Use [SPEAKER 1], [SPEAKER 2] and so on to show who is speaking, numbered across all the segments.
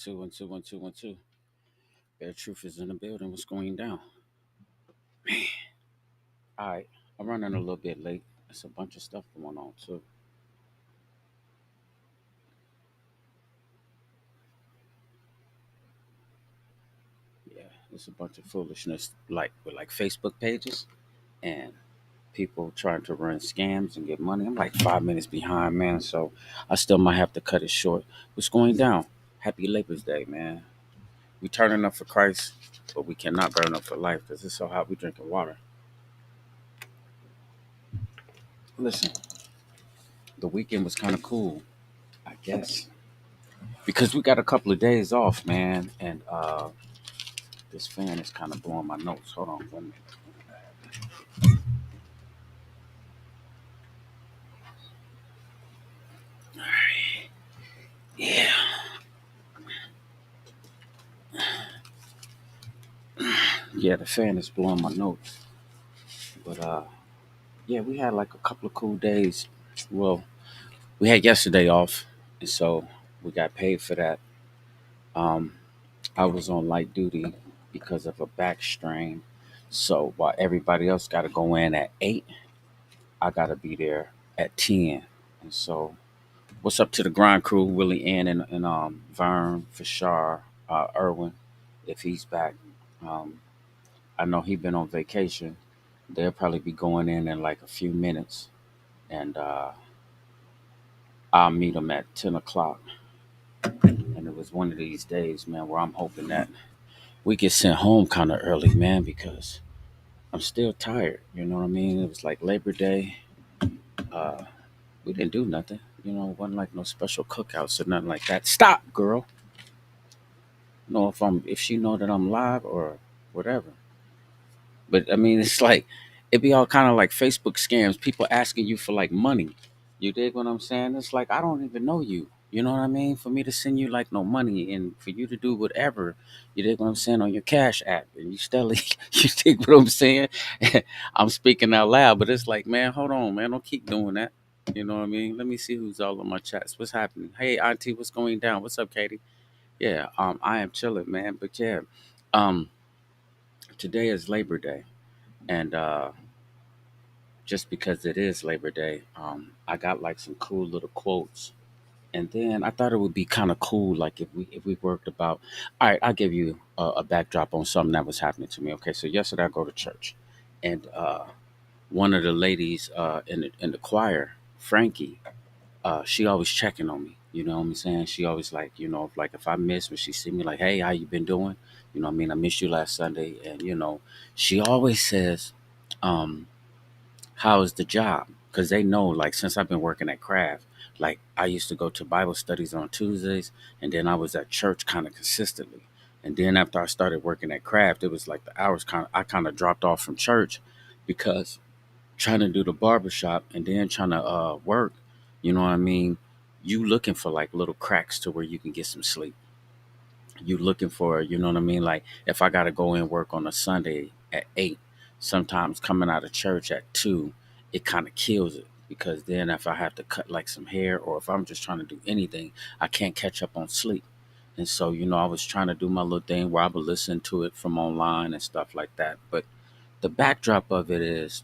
[SPEAKER 1] two, one, two, one, two, one, two. Bear Truth is in the building. What's going down? All right. I'm running a little bit late. There's a bunch of stuff going on, too. Yeah, there's a bunch of foolishness, like with like Facebook pages and people trying to run scams and get money. I'm like 5 minutes behind, man. So I still might have to cut it short. What's going down? Happy Labor's Day, man. We turning up for Christ, but we cannot burn up for life because it's so hot. We drinking water. Listen, the weekend was kind of cool, I guess. Because we got a couple of days off, man, and this fan is kind of blowing my nose. Hold on 1 minute. Yeah, yeah, the fan is blowing my nose. But yeah, we had like a couple of cool days. Well, we had yesterday off, and so we got paid for that. Um, I was on light duty because of a back strain, so while everybody else got to go in at 8, I got to be there at 10, and so what's up to the grind crew, Willie Ann and Vern, Fashar, Irwin, if he's back. Um, I know he been on vacation. They'll probably be going in like a few minutes, and I'll meet them at 10 o'clock. And it was one of these days, man, where I'm hoping that we get sent home kind of early, man, because I'm still tired. You know what I mean? It was like Labor Day. Uh, we didn't do nothing. You know, it wasn't like no special cookouts or nothing like that. Stop, girl. Know if she know that I'm live or whatever. But I mean, it's like it be all kind of like Facebook scams. People asking you for like money. You dig what I'm saying? It's like I don't even know you. You know what I mean? For me to send you like no money and for you to do whatever, you dig what I'm saying on your Cash app, and you steadily, you dig what I'm saying? I'm speaking out loud, but it's like, man, hold on, man, don't keep doing that. You know what I mean? Let me see who's all on my chats. What's happening? Hey, Auntie, what's going down? What's up, Katie? Yeah, I am chilling, man. But yeah, um, today is Labor Day, and just because it is Labor Day, I got like some cool little quotes, and then I thought it would be kind of cool, like if we worked about. All right, I'll give you a backdrop on something that was happening to me. Okay, so yesterday I go to church, and one of the ladies in the choir, Frankie, she always checking on me. You know what I'm saying? She always like, like if I miss when she see me, like, hey, how you been doing? You know what I mean? I missed you last Sunday, and she always says, um, "How is the job?" Because they know, like, since I've been working at Craft, like I used to go to Bible studies on Tuesdays, and then I was at church kind of consistently. And then after I started working at Craft, it was like the hours I kind of dropped off from church because trying to do the barbershop and then trying to work, you know what I mean? You looking for like little cracks to where you can get some sleep. You looking for, you know what I mean? Like if I got to go in work on a Sunday at 8, sometimes coming out of church at 2, it kind of kills it because then if I have to cut like some hair or if I'm just trying to do anything, I can't catch up on sleep. And so, I was trying to do my little thing where I would listen to it from online and stuff like that. But the backdrop of it is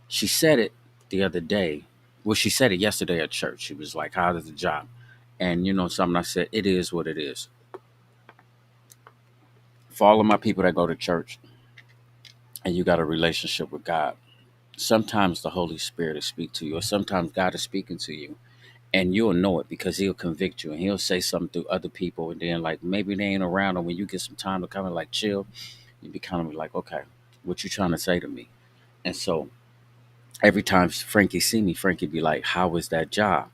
[SPEAKER 1] she said it the other day. Well, she said it yesterday at church. She was like, "How does the job?" And something I said, it is what it is. For all of my people that go to church and you got a relationship with God, sometimes the Holy Spirit will speak to you, or sometimes God is speaking to you, and you'll know it because He'll convict you and He'll say something through other people, and then like maybe they ain't around, or when you get some time to kind of like chill, you be kind of like, okay, what you trying to say to me? And so every time Frankie see me, Frankie be like, "How was that job?"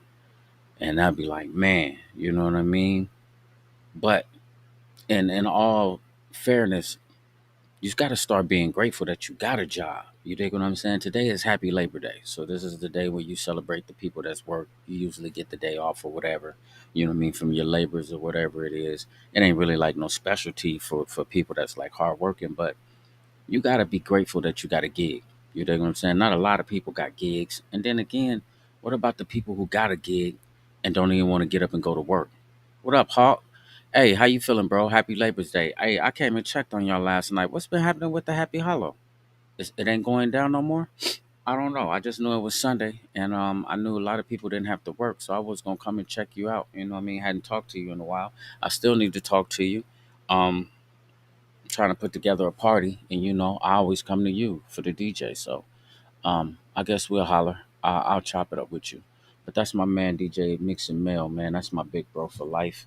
[SPEAKER 1] And I'd be like, man, you know what I mean? But in all fairness, you got to start being grateful that you got a job. You dig what I'm saying? Today is Happy Labor Day. So this is the day where you celebrate the people that's work. You usually get the day off or whatever, you know what I mean, from your labors or whatever it is. It ain't really like no specialty for people that's like hardworking, but you got to be grateful that you got a gig. You dig what I'm saying? Not a lot of people got gigs. And then again, what about the people who got a gig and don't even want to get up and go to work? What up, Hawk? Hey, how you feeling, bro? Happy Labor's Day. Hey, I came and checked on y'all last night. What's been happening with the Happy Hollow? It ain't going down no more? I don't know. I just knew it was Sunday, and I knew a lot of people didn't have to work, so I was gonna come and check you out. You know what I mean? Hadn't talked to you in a while. I still need to talk to you. Um, Trying to put together a party, and I always come to you for the DJ. So I guess we'll holler. I'll chop it up with you. But that's my man, DJ Mixing Mail, man. That's my big bro for life.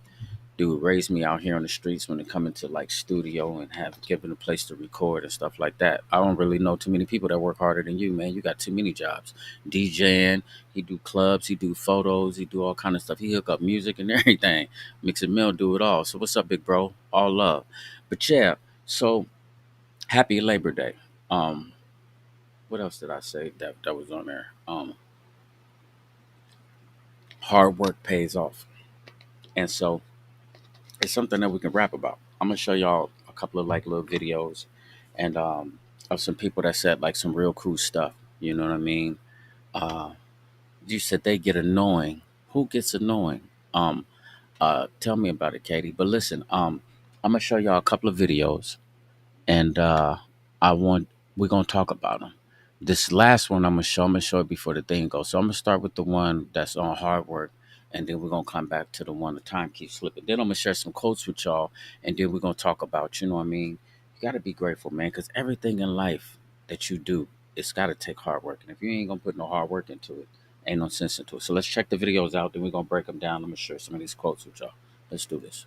[SPEAKER 1] Dude raised me out here on the streets when it coming to like studio and have given a place to record and stuff like that. I don't really know too many people that work harder than you, man. You got too many jobs. DJing, he do clubs, he do photos, he do all kind of stuff. He hook up music and everything. Mix and Mill do it all. So what's up, big bro? All love. But yeah, so happy Labor Day. Um, what else did I say that was on there? Hard work pays off. And so it's something that we can rap about. I'm gonna show y'all a couple of like little videos and of some people that said like some real cool stuff. You know what I mean? Uh, you said they get annoying. Who gets annoying? Um, Tell me about it, Katie. But listen, I'm gonna show y'all a couple of videos and I want we're gonna talk about them. This last one I'm gonna show it before the thing goes. So I'm gonna start with the one that's on hard work, and then we're gonna come back to the one the time keeps slipping. Then I'm gonna share some quotes with y'all, and then we're gonna talk about, you know what I mean. You gotta be grateful, man, because everything in life that you do, it's gotta take hard work, and if you ain't gonna put no hard work into it, ain't no sense into it. So let's check the videos out. Then we're gonna break them down. I'm gonna share some of these quotes with y'all. Let's do this.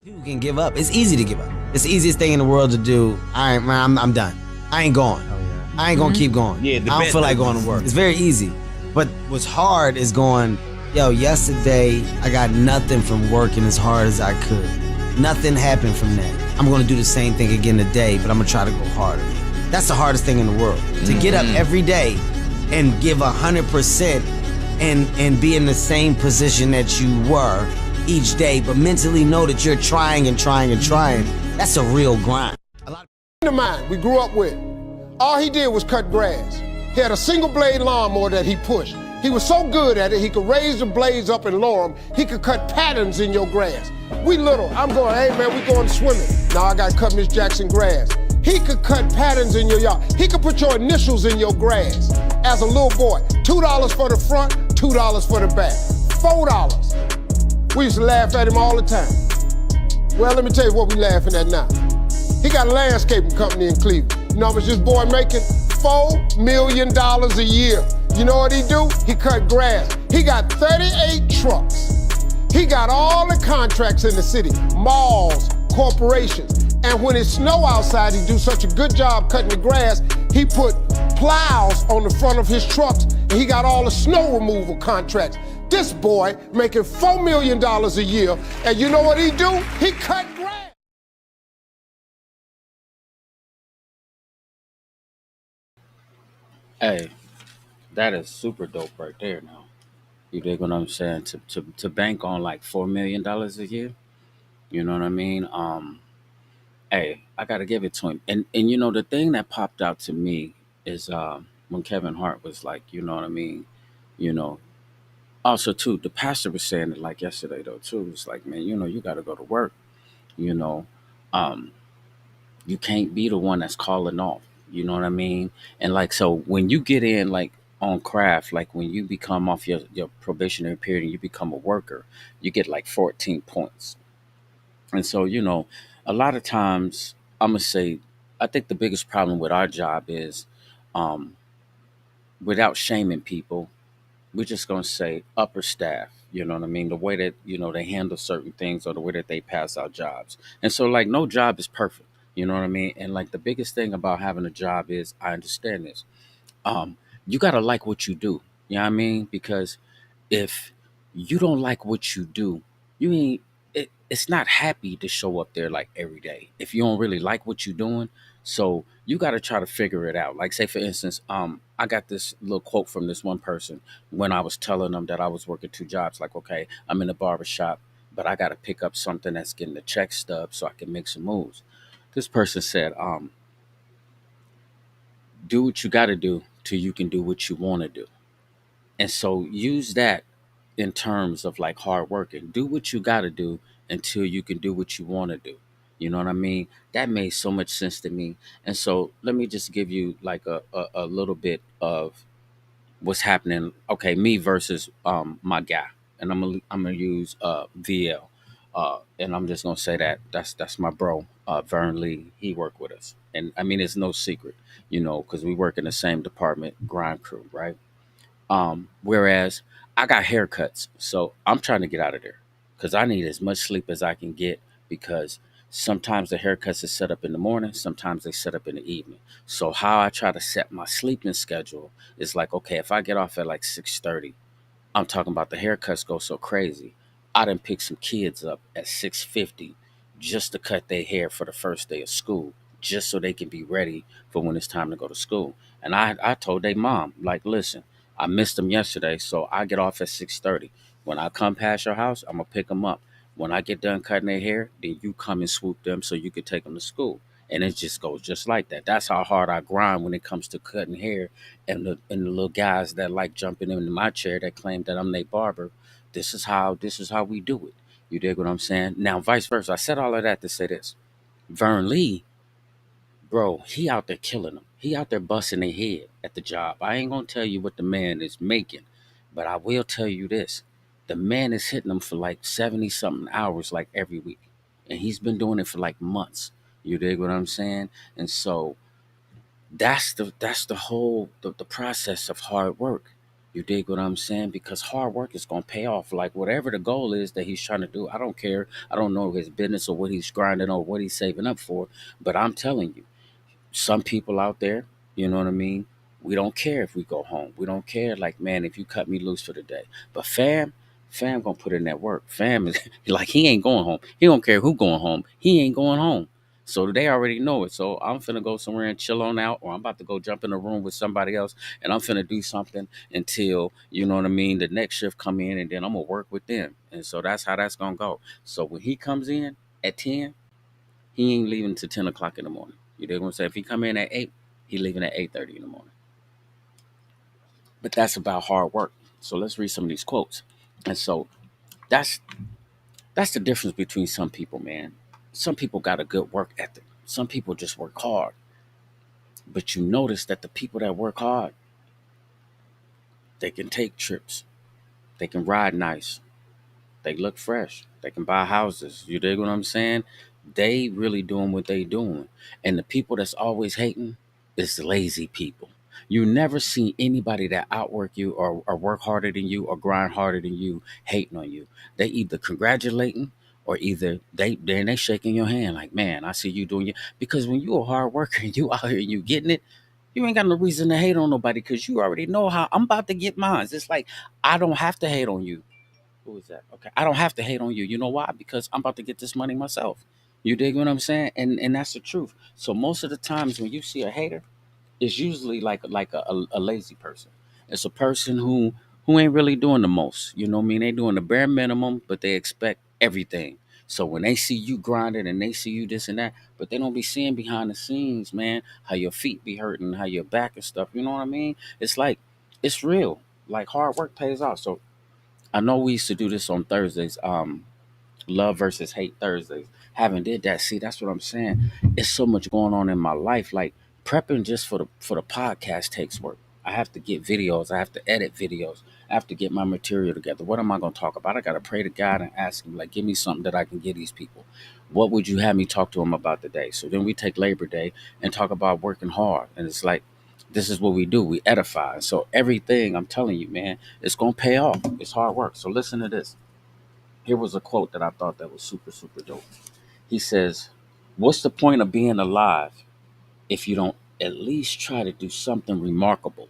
[SPEAKER 2] People can give up. It's easy to give up. It's the easiest thing in the world to do. I'm done. I ain't going.
[SPEAKER 3] Oh yeah.
[SPEAKER 2] I ain't gonna keep going.
[SPEAKER 3] Yeah,
[SPEAKER 2] I don't feel like going to work. It's very easy. But what's hard is going, yo, yesterday I got nothing from working as hard as I could. Nothing happened from that. I'm gonna do the same thing again today, but I'm gonna try to go harder. That's the hardest thing in the world. To get up every day and give 100% and be in the same position that you were each day, but mentally know that you're trying and trying and trying. That's a real grind.
[SPEAKER 4] A lot of mine we grew up with, all he did was cut grass. He had a single blade lawnmower that he pushed. He was so good at it, he could raise the blades up and lower them. He could cut patterns in your grass. We little, I'm going, hey man, we going swimming. Now I gotta cut Miss Jackson grass. He could cut patterns in your yard. He could put your initials in your grass. As a little boy, $2 for the front, $2 for the back, $4. We used to laugh at him all the time. Well, let me tell you what we laughing at now. He got a landscaping company in Cleveland. You know how much this boy making? $4 million a year. You know what he do? He cut grass. He got 38 trucks. He got all the contracts in the city, malls, corporations. And when it snow outside, he do such a good job cutting the grass, he put plows on the front of his trucks, and he got all the snow removal contracts. This boy making $4 million a year, and you know what he do? He cut grass.
[SPEAKER 1] Hey, that is super dope right there. Now you dig what I'm saying? To bank on like $4 million a year. You know what I mean? Hey, I gotta give it to him. And the thing that popped out to me is when Kevin Hart was like, you know what I mean? You know, also too, the pastor was saying it like yesterday though too. It's like, man, you gotta go to work. You know, um, you can't be the one that's calling off. You know what I mean? And like, so when you get in like on craft, like when you become off your probationary period and you become a worker, you get like 14 points. And so, a lot of times I'm gonna say, I think the biggest problem with our job is, um, without shaming people, we're just gonna say upper staff. You know what I mean? The way that they handle certain things or the way that they pass out jobs. And so, like, no job is perfect. You know what I mean? And like the biggest thing about having a job is, I understand this. Um, you gotta like what you do. You know what I mean? Because if you don't like what you do, you ain't it's not happy to show up there like every day if you don't really like what you're doing. So you got to try to figure it out. Like, say for instance, I got this little quote from this one person when I was telling them that I was working two jobs. Like, okay, I'm in a barber shop, but I got to pick up something that's getting the check stub so I can make some moves. This person said, do what you got to do till you can do what you want to do. And so use that in terms of like hard working. Do what you got to do until you can do what you want to do. You know what I mean? That made so much sense to me. And so let me just give you like a little bit of what's happening. Okay, me versus my guy, and I'm gonna use VL, and I'm just gonna say that that's my bro, Vern Lee. He worked with us, and I mean it's no secret, because we work in the same department, grind crew, right? Whereas I got haircuts, so I'm trying to get out of there because I need as much sleep as I can get because sometimes the haircuts is set up in the morning, sometimes they set up in the evening. So how I try to set my sleeping schedule is like, okay, if I get off at like 6:30, I'm talking about the haircuts go so crazy. I done pick some kids up at 6:50 just to cut their hair for the first day of school, just so they can be ready for when it's time to go to school. And I told their mom, like, listen, I missed them yesterday, so I get off at 6:30. When I come past your house, I'm gonna pick them up. When I get done cutting their hair, then you come and swoop them so you can take them to school. And it just goes just like that. That's how hard I grind when it comes to cutting hair and the little guys that like jumping into my chair that claim that I'm their barber. This is how we do it. You dig what I'm saying? Now, vice versa. I said all of that to say this. Vern Lee, bro, he out there killing them. He out there busting their head at the job. I ain't gonna tell you what the man is making, but I will tell you this: the man is hitting them for like 70 something hours, like every week, and he's been doing it for like months. You dig what I'm saying? And so that's the process of hard work. You dig what I'm saying? Because hard work is gonna pay off. Like whatever the goal is that he's trying to do, I don't care. I don't know his business or what he's grinding or what he's saving up for, but I'm telling you, some people out there, you know what I mean? We don't care if we go home. We don't care, like, man, if you cut me loose for the day. But fam gonna put in that work. Fam is like he ain't going home. He don't care who going home. He ain't going home. So they already know it. So I'm finna go somewhere and chill on out, or I'm about to go jump in a room with somebody else and I'm finna do something until, you know what I mean, the next shift come in and then I'm gonna work with them. And so that's how that's gonna go. So when he comes in at 10, he ain't leaving till 10 o'clock in the morning. You know what I'm saying? If he come in at 8, he leaving at 8:30 in the morning. But that's about hard work. So let's read some of these quotes. And so that's that's the difference between some people, man. Some people got a good work ethic. Some people just work hard. But you notice that the people that work hard, they can take trips. They can ride nice. They look fresh. They can buy houses. You dig what I'm saying? They really doing what they doing. And the people that's always hating is the lazy people. You never see anybody that outwork you or work harder than you or grind harder than you hating on you. They either congratulating or either they shaking your hand like, man, I see you doing it. Because when you a hard worker and you out here and you getting it, you ain't got no reason to hate on nobody because you already know how I'm about to get mine. It's like I don't have to hate on you. Who is that? Okay. I don't have to hate on you. You know why? Because I'm about to get this money myself. You dig what I'm saying? And that's the truth. So most of the times when you see a hater, it's usually like a lazy person. It's a person who ain't really doing the most. You know what I mean? They doing the bare minimum, but they expect everything. So when they see you grinding and they see you this and that, but they don't be seeing behind the scenes, man, how your feet be hurting, how your back and stuff. You know what I mean? It's like it's real. Like hard work pays off. So I know we used to do this on Thursdays. Love versus hate Thursdays. Haven't did that. See, that's what I'm saying. It's so much going on in my life. Like prepping just for the podcast takes work. I have to get videos. I have to edit videos. I have to get my material together. What am I going to talk about? I got to pray to God and ask Him, like, give me something that I can give these people. What would you have me talk to them about today? So then we take Labor Day and talk about working hard. And it's like, this is what we do. We edify. So everything I'm telling you, man, it's going to pay off. It's hard work. So listen to this. Here was a quote that I thought that was super, super dope. He says, what's the point of being alive if you don't at least try to do something remarkable?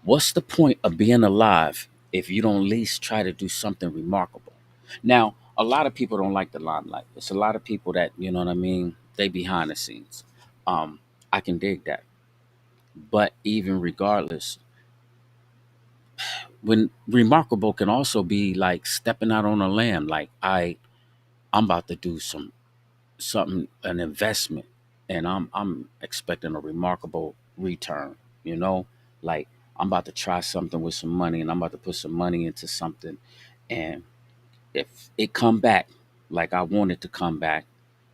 [SPEAKER 1] What's the point of being alive if you don't at least try to do something remarkable? Now, a lot of people don't like the limelight. It's a lot of people that, you know what I mean, they behind the scenes. Um, I can dig that. But even regardless, when remarkable can also be like stepping out on a limb, like I'm about to do something, an investment, and I'm expecting a remarkable return, you know, like I'm about to try something with some money, and I'm about to put some money into something, and if it come back like I want it to come back,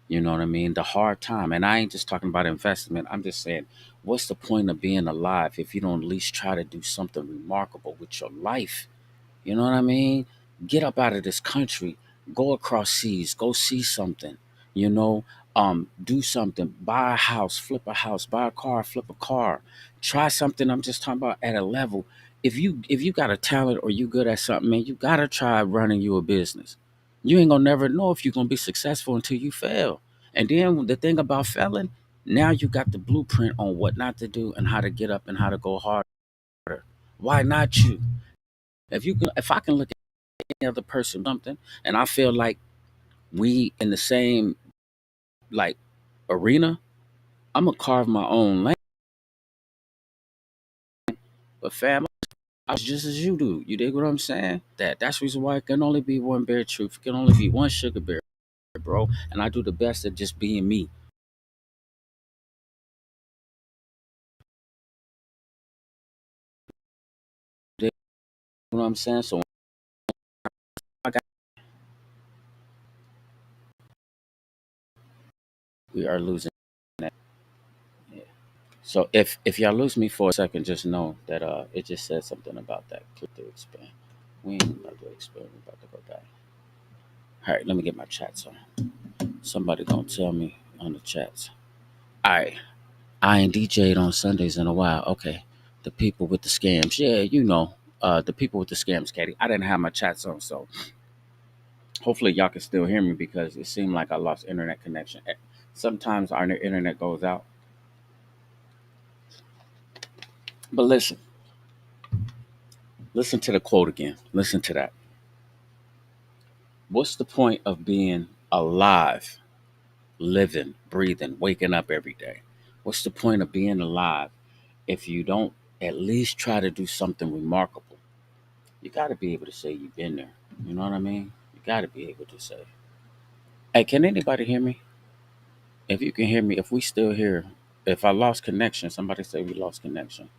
[SPEAKER 1] you know what I mean? The hard time, and I ain't just talking about investment. I'm just saying, what's the point of being alive if you don't at least try to do something remarkable with your life? You know what I mean? Get up out of this country, go across seas, go see something, you know, do something, buy a house, buy a car, flip a car, try something. I'm just talking about at a level. If you got a talent or you good at something, man, you gotta try running you a business. You ain't gonna never know if you're gonna be successful until you fail. And then the thing about failing, now you got the blueprint on what not to do and how to get up and how to go harder. Why not you? If I can look any other person something and I feel like we in the same like arena, I'm gonna carve my own lane. But fam, I was just as you do. You dig what I'm saying? That's the reason why it can only be one bear truth. It can only be one sugar bear, bro. And I do the best at just being me. You dig what I'm saying? So I got we are losing that. Yeah. So if y'all lose me for a second, just know that it just said something about that. Click to expand. We ain't about to expand, we about to go back. All right, let me get my chats on. Somebody gonna tell me on the chats. All right, I ain't DJ'd on Sundays in a while. Okay, the people with the scams. Yeah, you know, the people with the scams, Katie. I didn't have my chats on, so hopefully y'all can still hear me because it seemed like I lost internet connection. Sometimes our internet goes out. But listen to the quote again. Listen to that. What's the point of being alive, living, breathing, waking up every day? What's the point of being alive if you don't at least try to do something remarkable? You got to be able to say you've been there. You know what I mean? You got to be able to say, hey, can anybody hear me? If you can hear me, if we still here, if I lost connection, somebody say we lost connection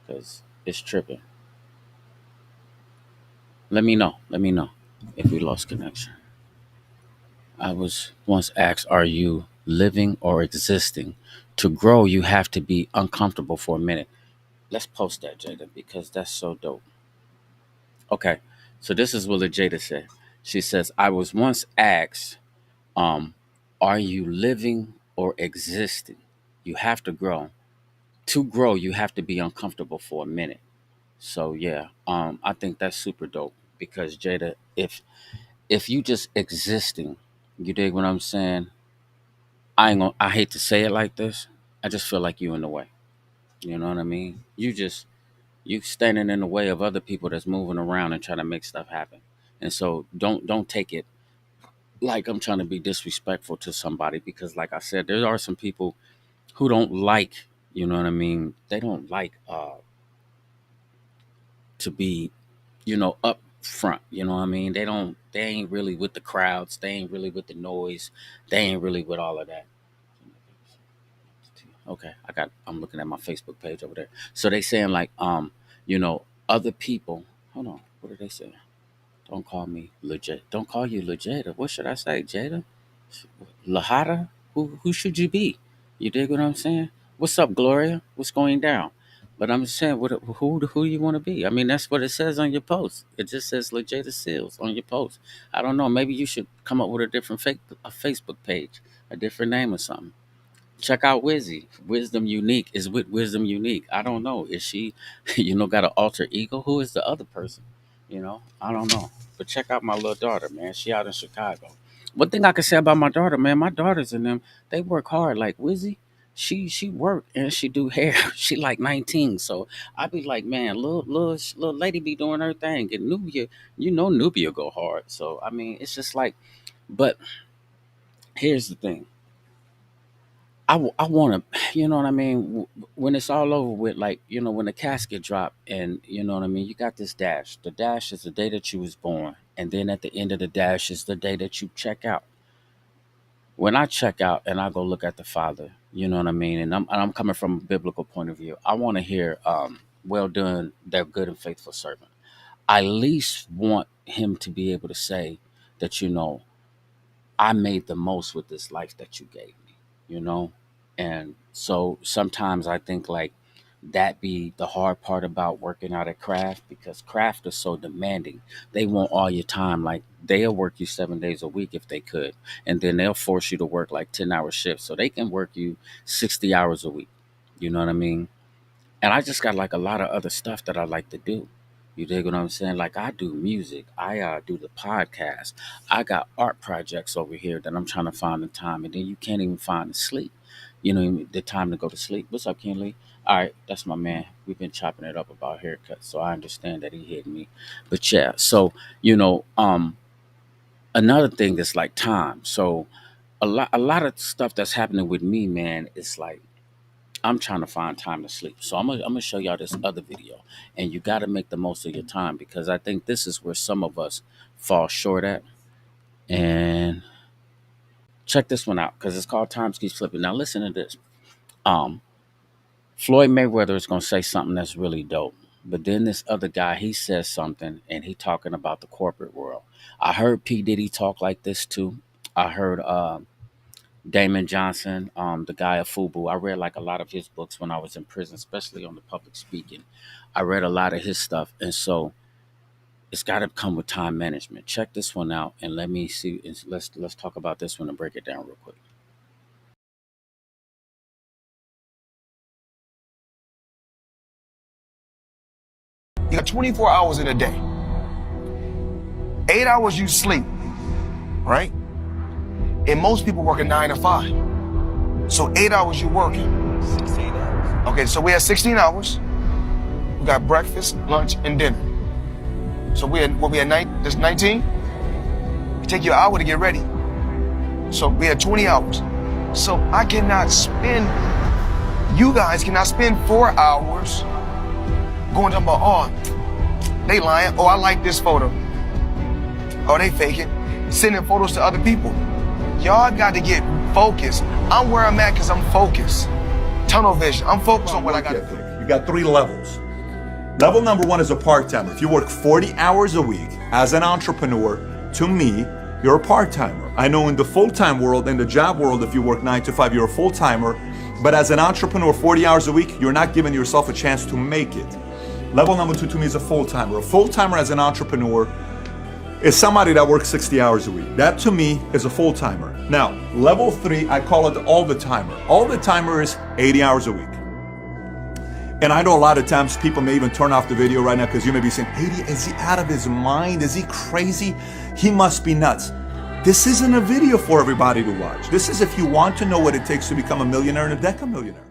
[SPEAKER 1] because it's tripping. Let me know. Let me know if we lost connection. I was once asked, are you living or existing? To grow, you have to be uncomfortable for a minute. Let's post that, Jada, because that's so dope. Okay. So this is what Jada said. She says, I was once asked, um, are you living or existing? You have to grow. To grow, you have to be uncomfortable for a minute. So yeah, I think that's super dope because Jada, if you just existing, you dig what I'm saying? I hate to say it like this. I just feel like you in the way. You know what I mean? You standing in the way of other people that's moving around and trying to make stuff happen. And so don't take it like I'm trying to be disrespectful to somebody because like I said, there are some people who don't like, you know what I mean? They don't like to be, up front, you know what I mean? They ain't really with the crowds, they ain't really with the noise, they ain't really with all of that. Okay, I'm looking at my Facebook page over there. So they saying like other people, hold on, what are they saying? Don't call me legit. Don't call you legit. What should I say, Jada? Lahada? Who should you be? You dig what I'm saying? What's up, Gloria? What's going down? But I'm just saying, who you want to be? I mean, that's what it says on your post. It just says Legata Seals on your post. I don't know. Maybe you should come up with a different a Facebook page, a different name or something. Check out Wizzy. Wisdom Unique is with Wisdom Unique. I don't know. Is she, got an alter ego? Who is the other person? I don't know. But check out my little daughter, man. She out in Chicago. One thing I can say about my daughter, man, my daughters and them, they work hard. Like Wizzy, she work and she do hair. She like 19. So I be like, man, little lady be doing her thing. And Nubia, Nubia go hard. So I mean, it's just like, but here's the thing. I want to, you know what I mean? When it's all over with, like, when the casket drop and, you know what I mean? You got this dash. The dash is the day that you was born. And then at the end of the dash is the day that you check out. When I check out and I go look at the Father, you know what I mean? And I'm coming from a biblical point of view. I want to hear. well done, thou good and faithful servant. I at least want him to be able to say that, I made the most with this life that you gave me, you know? And so sometimes I think like that be the hard part about working out at craft, because craft is so demanding. They want all your time. Like they'll work you 7 days a week if they could. And then they'll force you to work like 10-hour shifts. So they can work you 60 hours a week. You know what I mean? And I just got like a lot of other stuff that I like to do. You dig what I'm saying? Like I do music, I do the podcast, I got art projects over here that I'm trying to find the time, and then you can't even find the sleep. The time to go to sleep. What's up, Kenley? All right, that's my man. We've been chopping it up about haircuts, so I understand that he hit me. But yeah, so another thing that's like time. So a lot of stuff that's happening with me, man, is like I'm trying to find time to sleep. So I'm gonna show y'all this other video, and you got to make the most of your time, because I think this is where some of us fall short at. And check this one out, because it's called Times Keeps Flipping. Now listen to this. Um, Floyd Mayweather is gonna say something that's really dope, but then this other guy, he says something, and he talking about the corporate world. I heard P Diddy talk like this too. I heard Damon Johnson, the guy of Fubu. I read like a lot of his books when I was in prison, especially on the public speaking. I read a lot of his stuff, and so it's got to come with time management. Check this one out, and let me see. Let's talk about this one and break it down real quick.
[SPEAKER 3] You got 24 hours in a day. 8 hours you sleep, right? And most people work a 9 to 5. So 8 hours you're working. 16 hours. Okay, so we have 16 hours. We got breakfast, lunch, and dinner. So we at night, that's 19. It take you an hour to get ready. So we had 20 hours. So I cannot spend, you guys cannot spend 4 hours going to about, oh, they lying. Oh, I like this photo. Oh, they faking. Sending photos to other people. Y'all got to get focused. I'm where I'm at because I'm focused. Tunnel vision. I'm focused on what I got to do.
[SPEAKER 5] You got 3 levels. Level number 1 is a part-timer. If you work 40 hours a week as an entrepreneur, to me, you're a part-timer. I know in the full-time world, in the job world, if you work 9 to 5, you're a full-timer. But as an entrepreneur, 40 hours a week, you're not giving yourself a chance to make it. Level number 2 to me is a full-timer. A full-timer as an entrepreneur is somebody that works 60 hours a week. That to me is a full-timer. Now, level 3, I call it all the timer. All the timer is 80 hours a week. And I know a lot of times people may even turn off the video right now because you may be saying, 80, is he out of his mind? Is he crazy? He must be nuts. This isn't a video for everybody to watch. This is if you want to know what it takes to become a millionaire and a decamillionaire.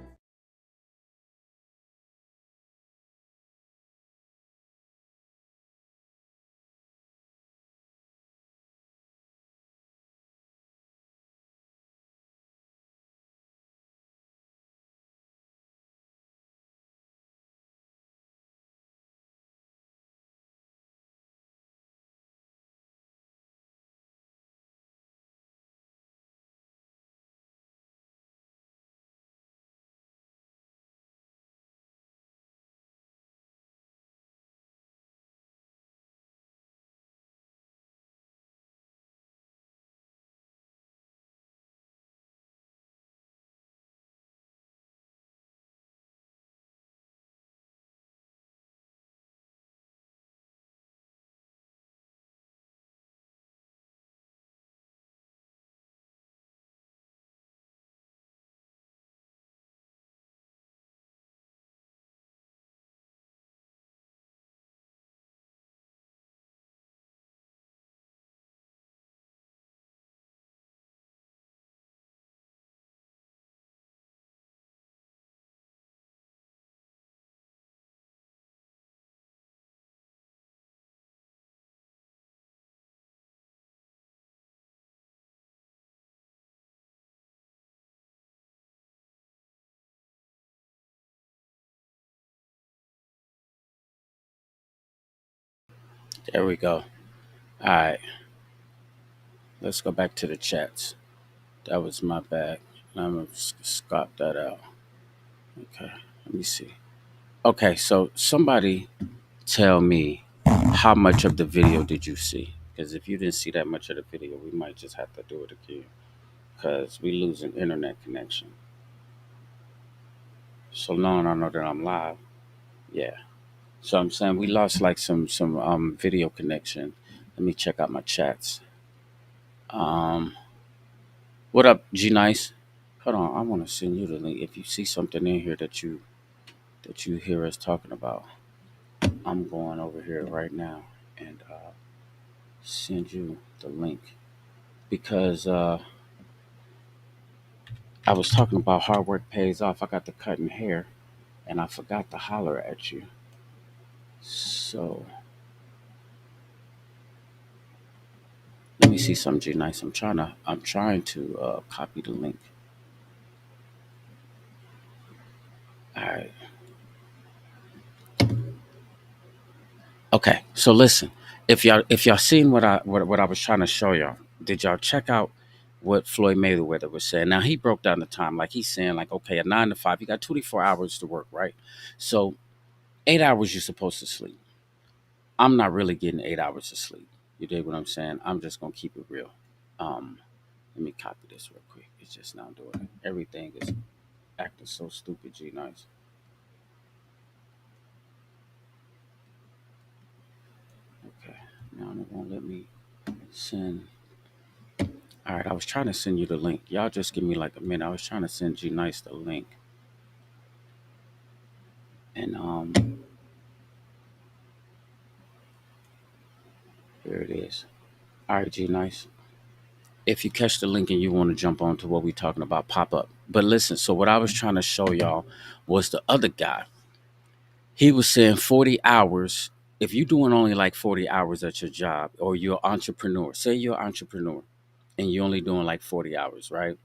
[SPEAKER 1] There we go. All right, let's go back to the chats. That was my bad. I'm gonna scop that out. Okay, let me see. Okay, so somebody tell me how much of the video did you see? Because if you didn't see that much of the video, we might just have to do it again. Because we lose an internet connection. So now I know that I'm live. Yeah. So I'm saying we lost like some video connection. Let me check out my chats. Um, what up, G Nice? Hold on, I want to send you the link. If you see something in here that you hear us talking about, I'm going over here right now and send you the link because I was talking about hard work pays off. I got the cutting hair and I forgot to holler at you. So let me see some G Nice. I'm trying to copy the link. All right. Okay. So listen, if y'all seen what I was trying to show y'all, did y'all check out what Floyd Mayweather was saying? Now he broke down the time, like he's saying, like, okay, at 9 to 5, you got 24 hours to work, right? So 8 hours you're supposed to sleep. I'm not really getting 8 hours of sleep. You dig what I'm saying? I'm just gonna keep it real. Um, Let me copy this real quick. It's just not doing it. Everything is acting so stupid, G Nice. Okay. Now it won't let me send. All right, I was trying to send you the link. Y'all just give me like a minute. I was trying to send G Nice the link. And here it is. All right, G Nice. If you catch the link and you want to jump on to what we're talking about, pop up. But listen, so what I was trying to show y'all was the other guy. He was saying 40 hours. If you're doing only like 40 hours at your job or you're an entrepreneur, say you're an entrepreneur and you're only doing like 40 hours, right?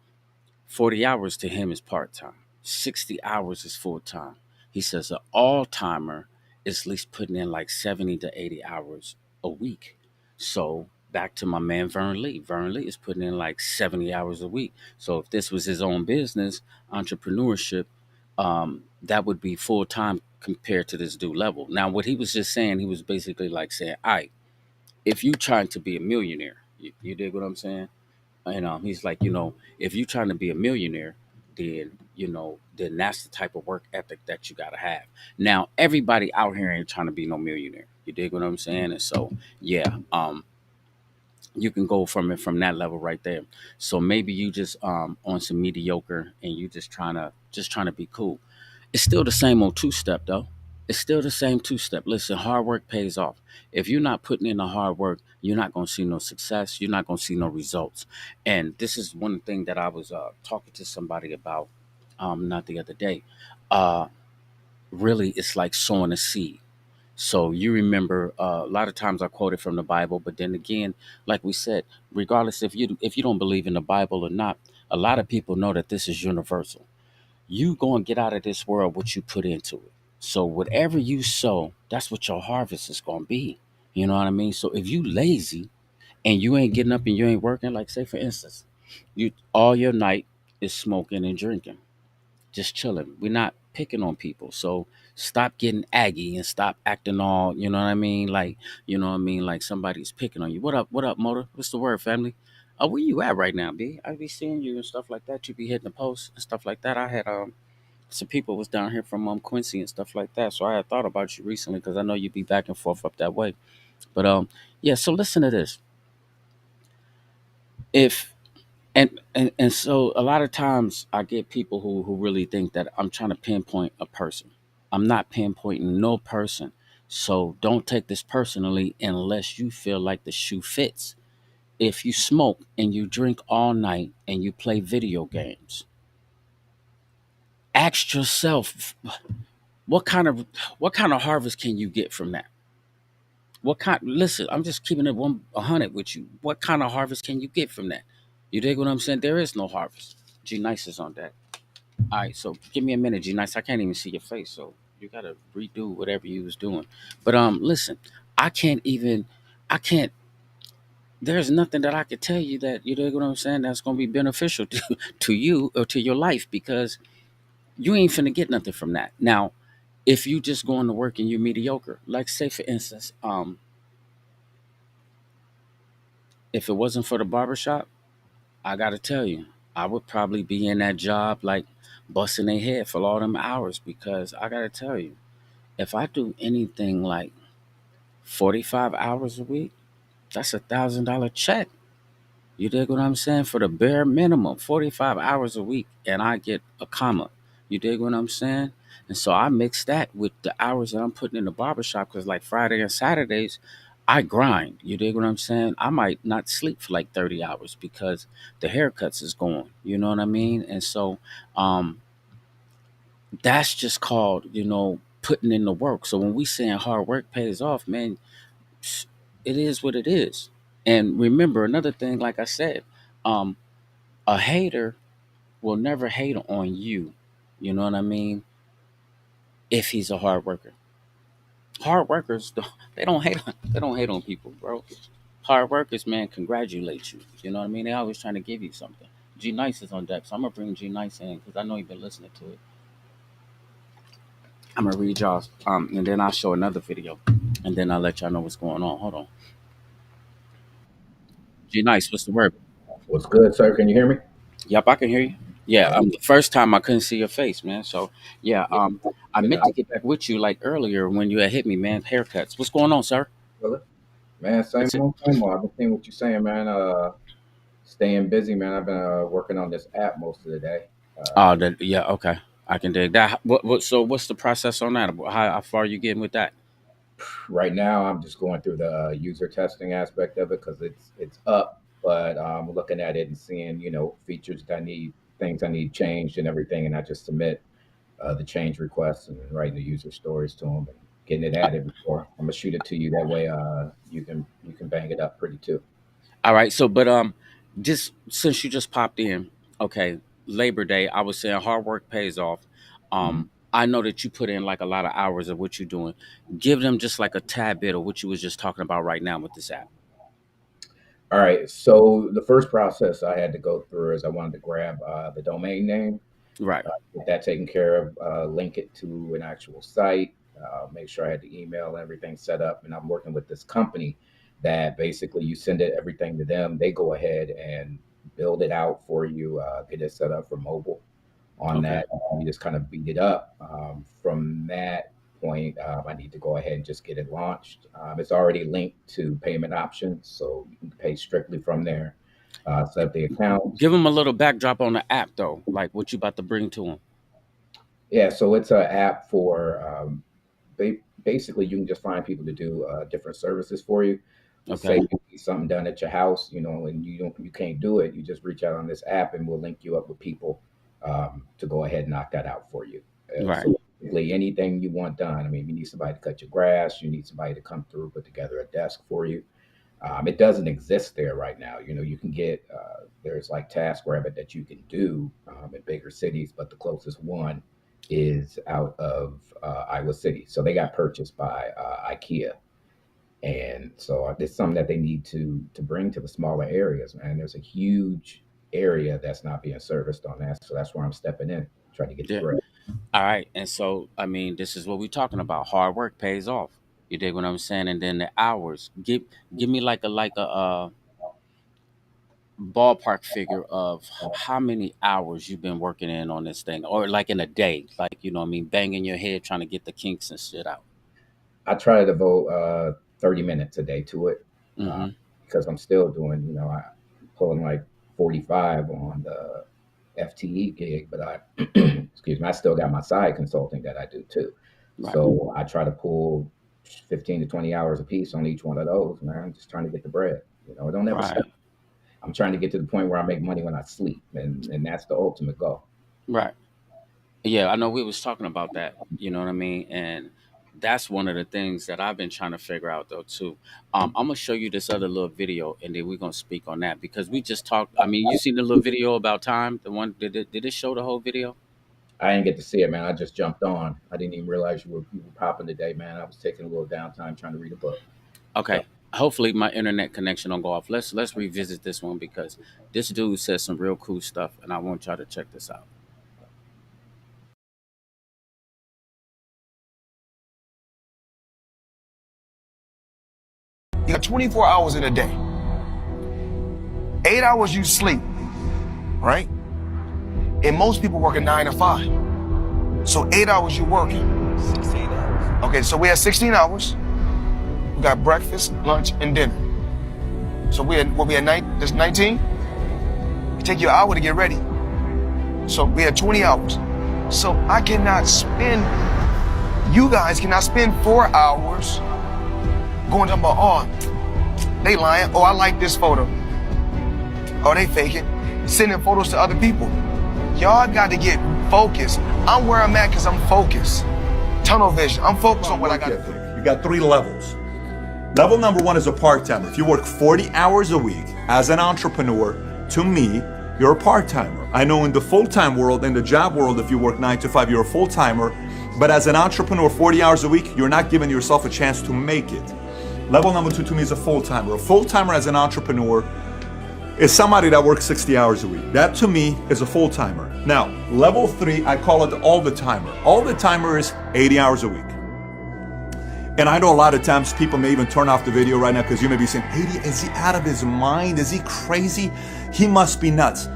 [SPEAKER 1] 40 hours to him is part time. 60 hours is full time. He says an all timer is at least putting in like 70 to 80 hours a week. So back to my man Vern Lee. Vern Lee is putting in like 70 hours a week. So if this was his own business, entrepreneurship, that would be full time compared to this dude level. Now, what he was just saying, he was basically like saying, "All right, if you trying to be a millionaire, you dig what I'm saying?" And he's like, if you're trying to be a millionaire, then then that's the type of work ethic that you gotta have. Now, everybody out here ain't trying to be no millionaire. You dig what I'm saying? And so, yeah, you can go from it from that level right there. So maybe you just on some mediocre and you just trying to be cool. It's still the same old two step though. It's still the same two step. Listen, hard work pays off. If you're not putting in the hard work, you're not going to see no success. You're not going to see no results. And this is one thing that I was talking to somebody about not the other day. Uh, Really, it's like sowing a seed. So you remember a lot of times I quoted from the Bible, but then again, like we said, regardless if you don't believe in the Bible or not, a lot of people know that this is universal. You go and get out of this world what you put into it. So whatever you sow, that's what your harvest is gonna be. You know what I mean? So if you lazy and you ain't getting up and you ain't working, like say for instance, you all your night is smoking and drinking, just chilling. We're not picking on people. So stop getting aggy and stop acting all, you know what I mean? Like, like somebody's picking on you. What up, Motor? What's the word, family? Where you at right now, B? I be seeing you and stuff like that. You be hitting the posts and stuff like that. I had some people was down here from Quincy and stuff like that. So I had thought about you recently because I know you be back and forth up that way. But yeah. So listen to this. If and so a lot of times I get people who really think that I'm trying to pinpoint a person. I'm not pinpointing no person. So don't take this personally unless you feel like the shoe fits. If you smoke and you drink all night and you play video games, ask yourself what kind of what kind of harvest can you get from that? What kind? Listen, I'm just keeping it 100 with you. What kind of harvest can you get from that? You dig what I'm saying? There is no harvest. G Nice is on that. All right, so give me a minute, G Nice. I can't even see your face, so you gotta redo whatever you was doing. But listen, I can't even. I can't. There's nothing that I could tell you that you dig what I'm saying that's gonna be beneficial to you or to your life because you ain't finna get nothing from that. Now, If you just going to work and you're mediocre, like say for instance, if it wasn't for the barbershop, I gotta tell you, I would probably be in that job like busting their head for all them hours because I gotta tell you, if I do anything like 45 hours a week, that's $1,000 check. You dig what I'm saying? For the bare minimum, 45 hours a week, and I get a comma. You dig what I'm saying? And so I mix that with the hours that I'm putting in the barbershop because, like Friday and Saturdays, I grind. You dig what I'm saying? I might not sleep for like 30 hours because the haircuts is going. You know what I mean? And so um, that's just called, putting in the work. So when we saying hard work pays off, man, it is what it is. And remember another thing, like I said, um, a hater will never hate on you. You know what I mean? If he's a hard worker, hard workers they don't hate on people, bro. Hard workers, man, congratulate you. You know what I mean? They always trying to give you something. G Nice is on deck, so I'm gonna bring G Nice in because I know you've been listening to it. I'm gonna read y'all, and then I'll show another video, and then I'll let y'all know what's going on. Hold on, G Nice, what's the word?
[SPEAKER 6] What's good, sir? Can you hear me?
[SPEAKER 1] Yep, I can hear you. Yeah,
[SPEAKER 6] All right.
[SPEAKER 1] the first time I couldn't see your face, man. So yeah,
[SPEAKER 6] Yeah,
[SPEAKER 1] I
[SPEAKER 6] you
[SPEAKER 1] meant to
[SPEAKER 6] know,
[SPEAKER 1] get back with you like earlier when you had hit me, man. Haircuts. What's going on, sir?
[SPEAKER 6] brother. Man, same
[SPEAKER 1] What's it?
[SPEAKER 6] old, same old. I've been seeing what you're saying, man. Staying busy, man. I've been working on this app most of the day.
[SPEAKER 1] Oh, yeah, okay. I can dig that. So what's the process on that? How far you getting with that?
[SPEAKER 6] Right now, I'm just going through the user testing aspect of it because it's up, but I'm looking at it and seeing, features that I need, things I need changed and everything, and I just submit the change requests and writing the user stories to them and getting it
[SPEAKER 1] Uh,
[SPEAKER 6] added before I'm gonna shoot it to you. That way, you can bang it up pretty too.
[SPEAKER 1] All right. So, but just since you just popped in, okay, Labor Day, I was saying hard work pays off.
[SPEAKER 6] Mhm.
[SPEAKER 1] I know that you put in like a lot of hours of what you're doing. Give them just like a tad bit of what you was just talking about right now with this app.
[SPEAKER 6] All right. So the first process I had to go through is I wanted to grab the domain name,
[SPEAKER 1] Right.
[SPEAKER 6] get that taken care of, link it to an actual site, make sure I had the email and everything set up. And I'm working with this company that basically you send it everything to them. They go ahead and build it out for you, get it set up for mobile on
[SPEAKER 1] Okay.
[SPEAKER 6] that. You just kind of beat it up. From that point, I need to go ahead and just get it launched. It's already linked to payment options, so you can pay strictly from there. Set up the accounts.
[SPEAKER 1] Give them a little backdrop on the app though, like what you about to bring to them.
[SPEAKER 6] Yeah, so it's an app for basically you can just find people to do different services for you. Say
[SPEAKER 1] Okay.
[SPEAKER 6] you need something done at your house, and you can't do it. You just reach out on this app, and we'll link you up with people to go ahead and knock that out for you.
[SPEAKER 1] Right.
[SPEAKER 6] So basically, anything you want done. I mean, you need somebody to cut your grass, you need somebody to come through, put together a desk for you. It doesn't exist there right now. You can get there's like TaskRabbit that you can do in bigger cities, but the closest one is out of Iowa City. So they got purchased by IKEA, and so it's something that they need to bring to the smaller areas. Man, there's a huge area that's not being serviced on that, so that's where I'm stepping in, trying to get the
[SPEAKER 1] Yeah.
[SPEAKER 6] bread.
[SPEAKER 1] All right. And so, I mean, this is what we're talking about. Hard work pays off. You dig what I'm saying? And then the hours. Give me like a ballpark figure of how many hours you've been working in on this thing, or like in a day, like you know what I mean, banging your head trying to get the kinks and shit out.
[SPEAKER 6] I try to devote 30 minutes a day to it uh,
[SPEAKER 1] Mm-hmm.
[SPEAKER 6] because I'm still doing, I'm pulling like 45 on the FTE gig, but excuse me, I still got my side consulting that I do too.
[SPEAKER 1] Right.
[SPEAKER 6] So I try to pull 15 to 20 hours a piece on each one of those, man, just trying to get the bread. It don't ever
[SPEAKER 1] Right.
[SPEAKER 6] stop. I'm trying to get to the point where I make money when I sleep, and that's the ultimate goal.
[SPEAKER 1] Right. Yeah, I know we was talking about that. You know what I mean? And that's one of the things that I've been trying to figure out though too. I'm gonna show you this other little video, and then we're gonna speak on that because we just talked. I mean, you seen the little video about time? The one did it show the whole video?
[SPEAKER 6] I didn't get to see it, man. I just jumped on. I didn't even realize you were popping today, man. I was taking a little downtime trying to read a book. So
[SPEAKER 1] Okay. Hopefully my internet connection don't go off. Let's revisit this one because this dude says some real cool stuff, and I want y'all to check this out.
[SPEAKER 3] got 24 hours in a day. 8 hours you sleep, right? And most people work a 9 to 5. So 8 hours you working. 16 hours. Okay, so we have 16 hours. We got breakfast, lunch, and dinner. So we had night. There's 19. It take you an hour to get ready. So we had 20 hours. So I cannot spend. You guys cannot spend 4 hours going to about, oh, they lying. Oh, I like this photo. Oh, they faking. Sending photos to other people. Y'all got to get focused. I'm where I'm at because I'm focused. Tunnel vision. I'm focused on what I got to do.
[SPEAKER 5] You got 3 levels. Level number 1 is a part-timer. If you work 40 hours a week as an entrepreneur, to me, you're a part-timer. I know in the full-time world, in the job world, if you work 9 to 5, you're a full-timer. But as an entrepreneur, 40 hours a week, you're not giving yourself a chance to make it. Level number 2 to me is a full-timer. A full-timer as an entrepreneur is somebody that works 60 hours a week. That to me is a full-timer. Now, level 3, I call it all the timer. All the timer is 80 hours a week. And I know a lot of times people may even turn off the video right now because you may be saying, 80, is he out of his mind? Is he crazy? He must be nuts.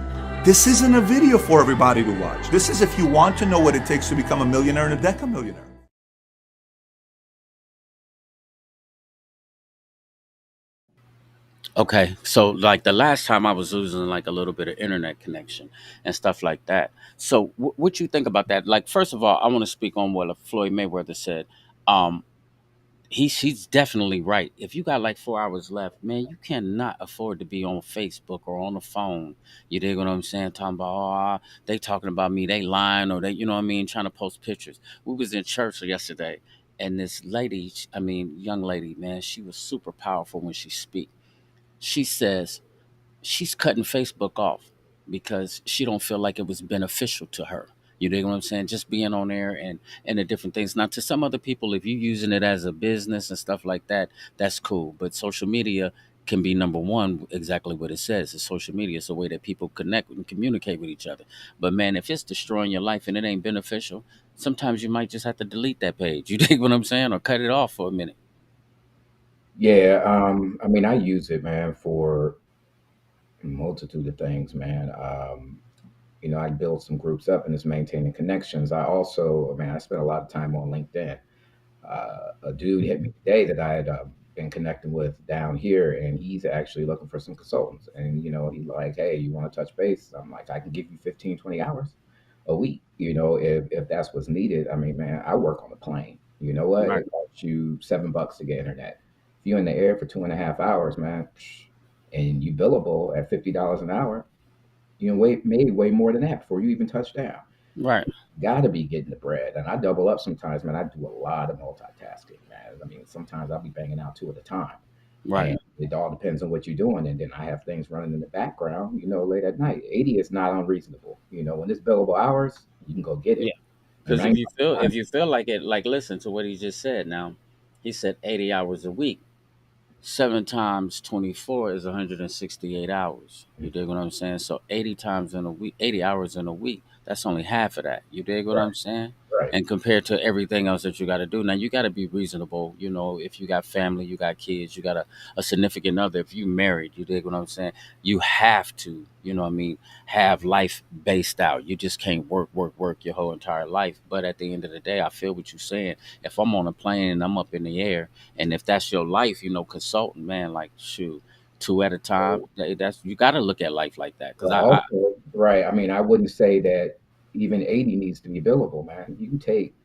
[SPEAKER 5] This isn't a video for everybody to watch. This is if you want to know what it takes to become a millionaire and a decamillionaire.
[SPEAKER 1] Okay, so like the last time I was losing like a little bit of internet connection and stuff like that. So what you think about that? Like, first of all, I want to speak on what Floyd Mayweather said. Um, he's definitely right. If you got like 4 hours left, man, you cannot afford to be on Facebook or on the phone. You dig what I'm saying? Talking about, oh, they talking about me, they lying, or they, you know what I mean, trying to post pictures. We was in church yesterday, and this lady, I mean, young lady, man, she was super powerful when she speak. She says she's cutting Facebook off because she don't feel like it was beneficial to her. You dig what I'm saying? Just being on there and the different things. Now, to some other people, if you're using it as a business and stuff like that, that's cool. But social media can be number one, exactly what it says. It's social media. It's a way that people connect and communicate with each other. But man, if it's destroying your life and it ain't beneficial, sometimes you might just have to delete that page. You dig what I'm saying? Or cut it off for a minute.
[SPEAKER 6] Yeah, I mean, I use it, man, for a multitude of things, man. I build some groups up and it's maintaining connections. I also, man, I spend a lot of time on LinkedIn. A dude hit me today that I had been connecting with down here, and he's actually looking for some consultants. And, he's like, hey, you want to touch base? I'm like, I can give you 15, 20 hours a week, if that's what's needed. I mean, man, I work on the plane. You know what?
[SPEAKER 1] Right.
[SPEAKER 6] It costs you $7 to get internet. If you're in the air for 2.5 hours, man, and you billable at $50 an hour, made way more than that before you even touch down.
[SPEAKER 1] Right.
[SPEAKER 6] Gotta be getting the bread. And I double up sometimes, man. I do a lot of multitasking, man. I mean, sometimes I'll be banging out two at a time.
[SPEAKER 1] Right.
[SPEAKER 6] And it all depends on what you're doing. And then I have things running in the background, late at night. 80 is not unreasonable. When it's billable hours, you can go get
[SPEAKER 1] Yeah.
[SPEAKER 6] it. And
[SPEAKER 1] Because
[SPEAKER 6] I ain't
[SPEAKER 1] if you feel like it, like listen to what he just said. Now, he said 80 hours a week. 7 times 24 is 168 hours. You dig what I'm saying? So 80 times in a week, 80 hours in a week, that's only half of that. You dig what
[SPEAKER 6] right,
[SPEAKER 1] I'm saying?
[SPEAKER 6] right.
[SPEAKER 1] And compared to everything else that you got to do. Now, you got to be reasonable. If you got family, you got kids, you got a significant other. If you married, you dig what I'm saying? You have to, what I mean, have life based out. You just can't work, work, work your whole entire life. But at the end of the day, I feel what you're saying. If I'm on a plane and I'm up in the air, and if that's your life, consulting, man, like shoot, two at a time. That's you got to look at life like that. Because
[SPEAKER 6] But
[SPEAKER 1] I
[SPEAKER 6] also, right. I mean, I wouldn't say that even 80 needs to be billable, man. You can take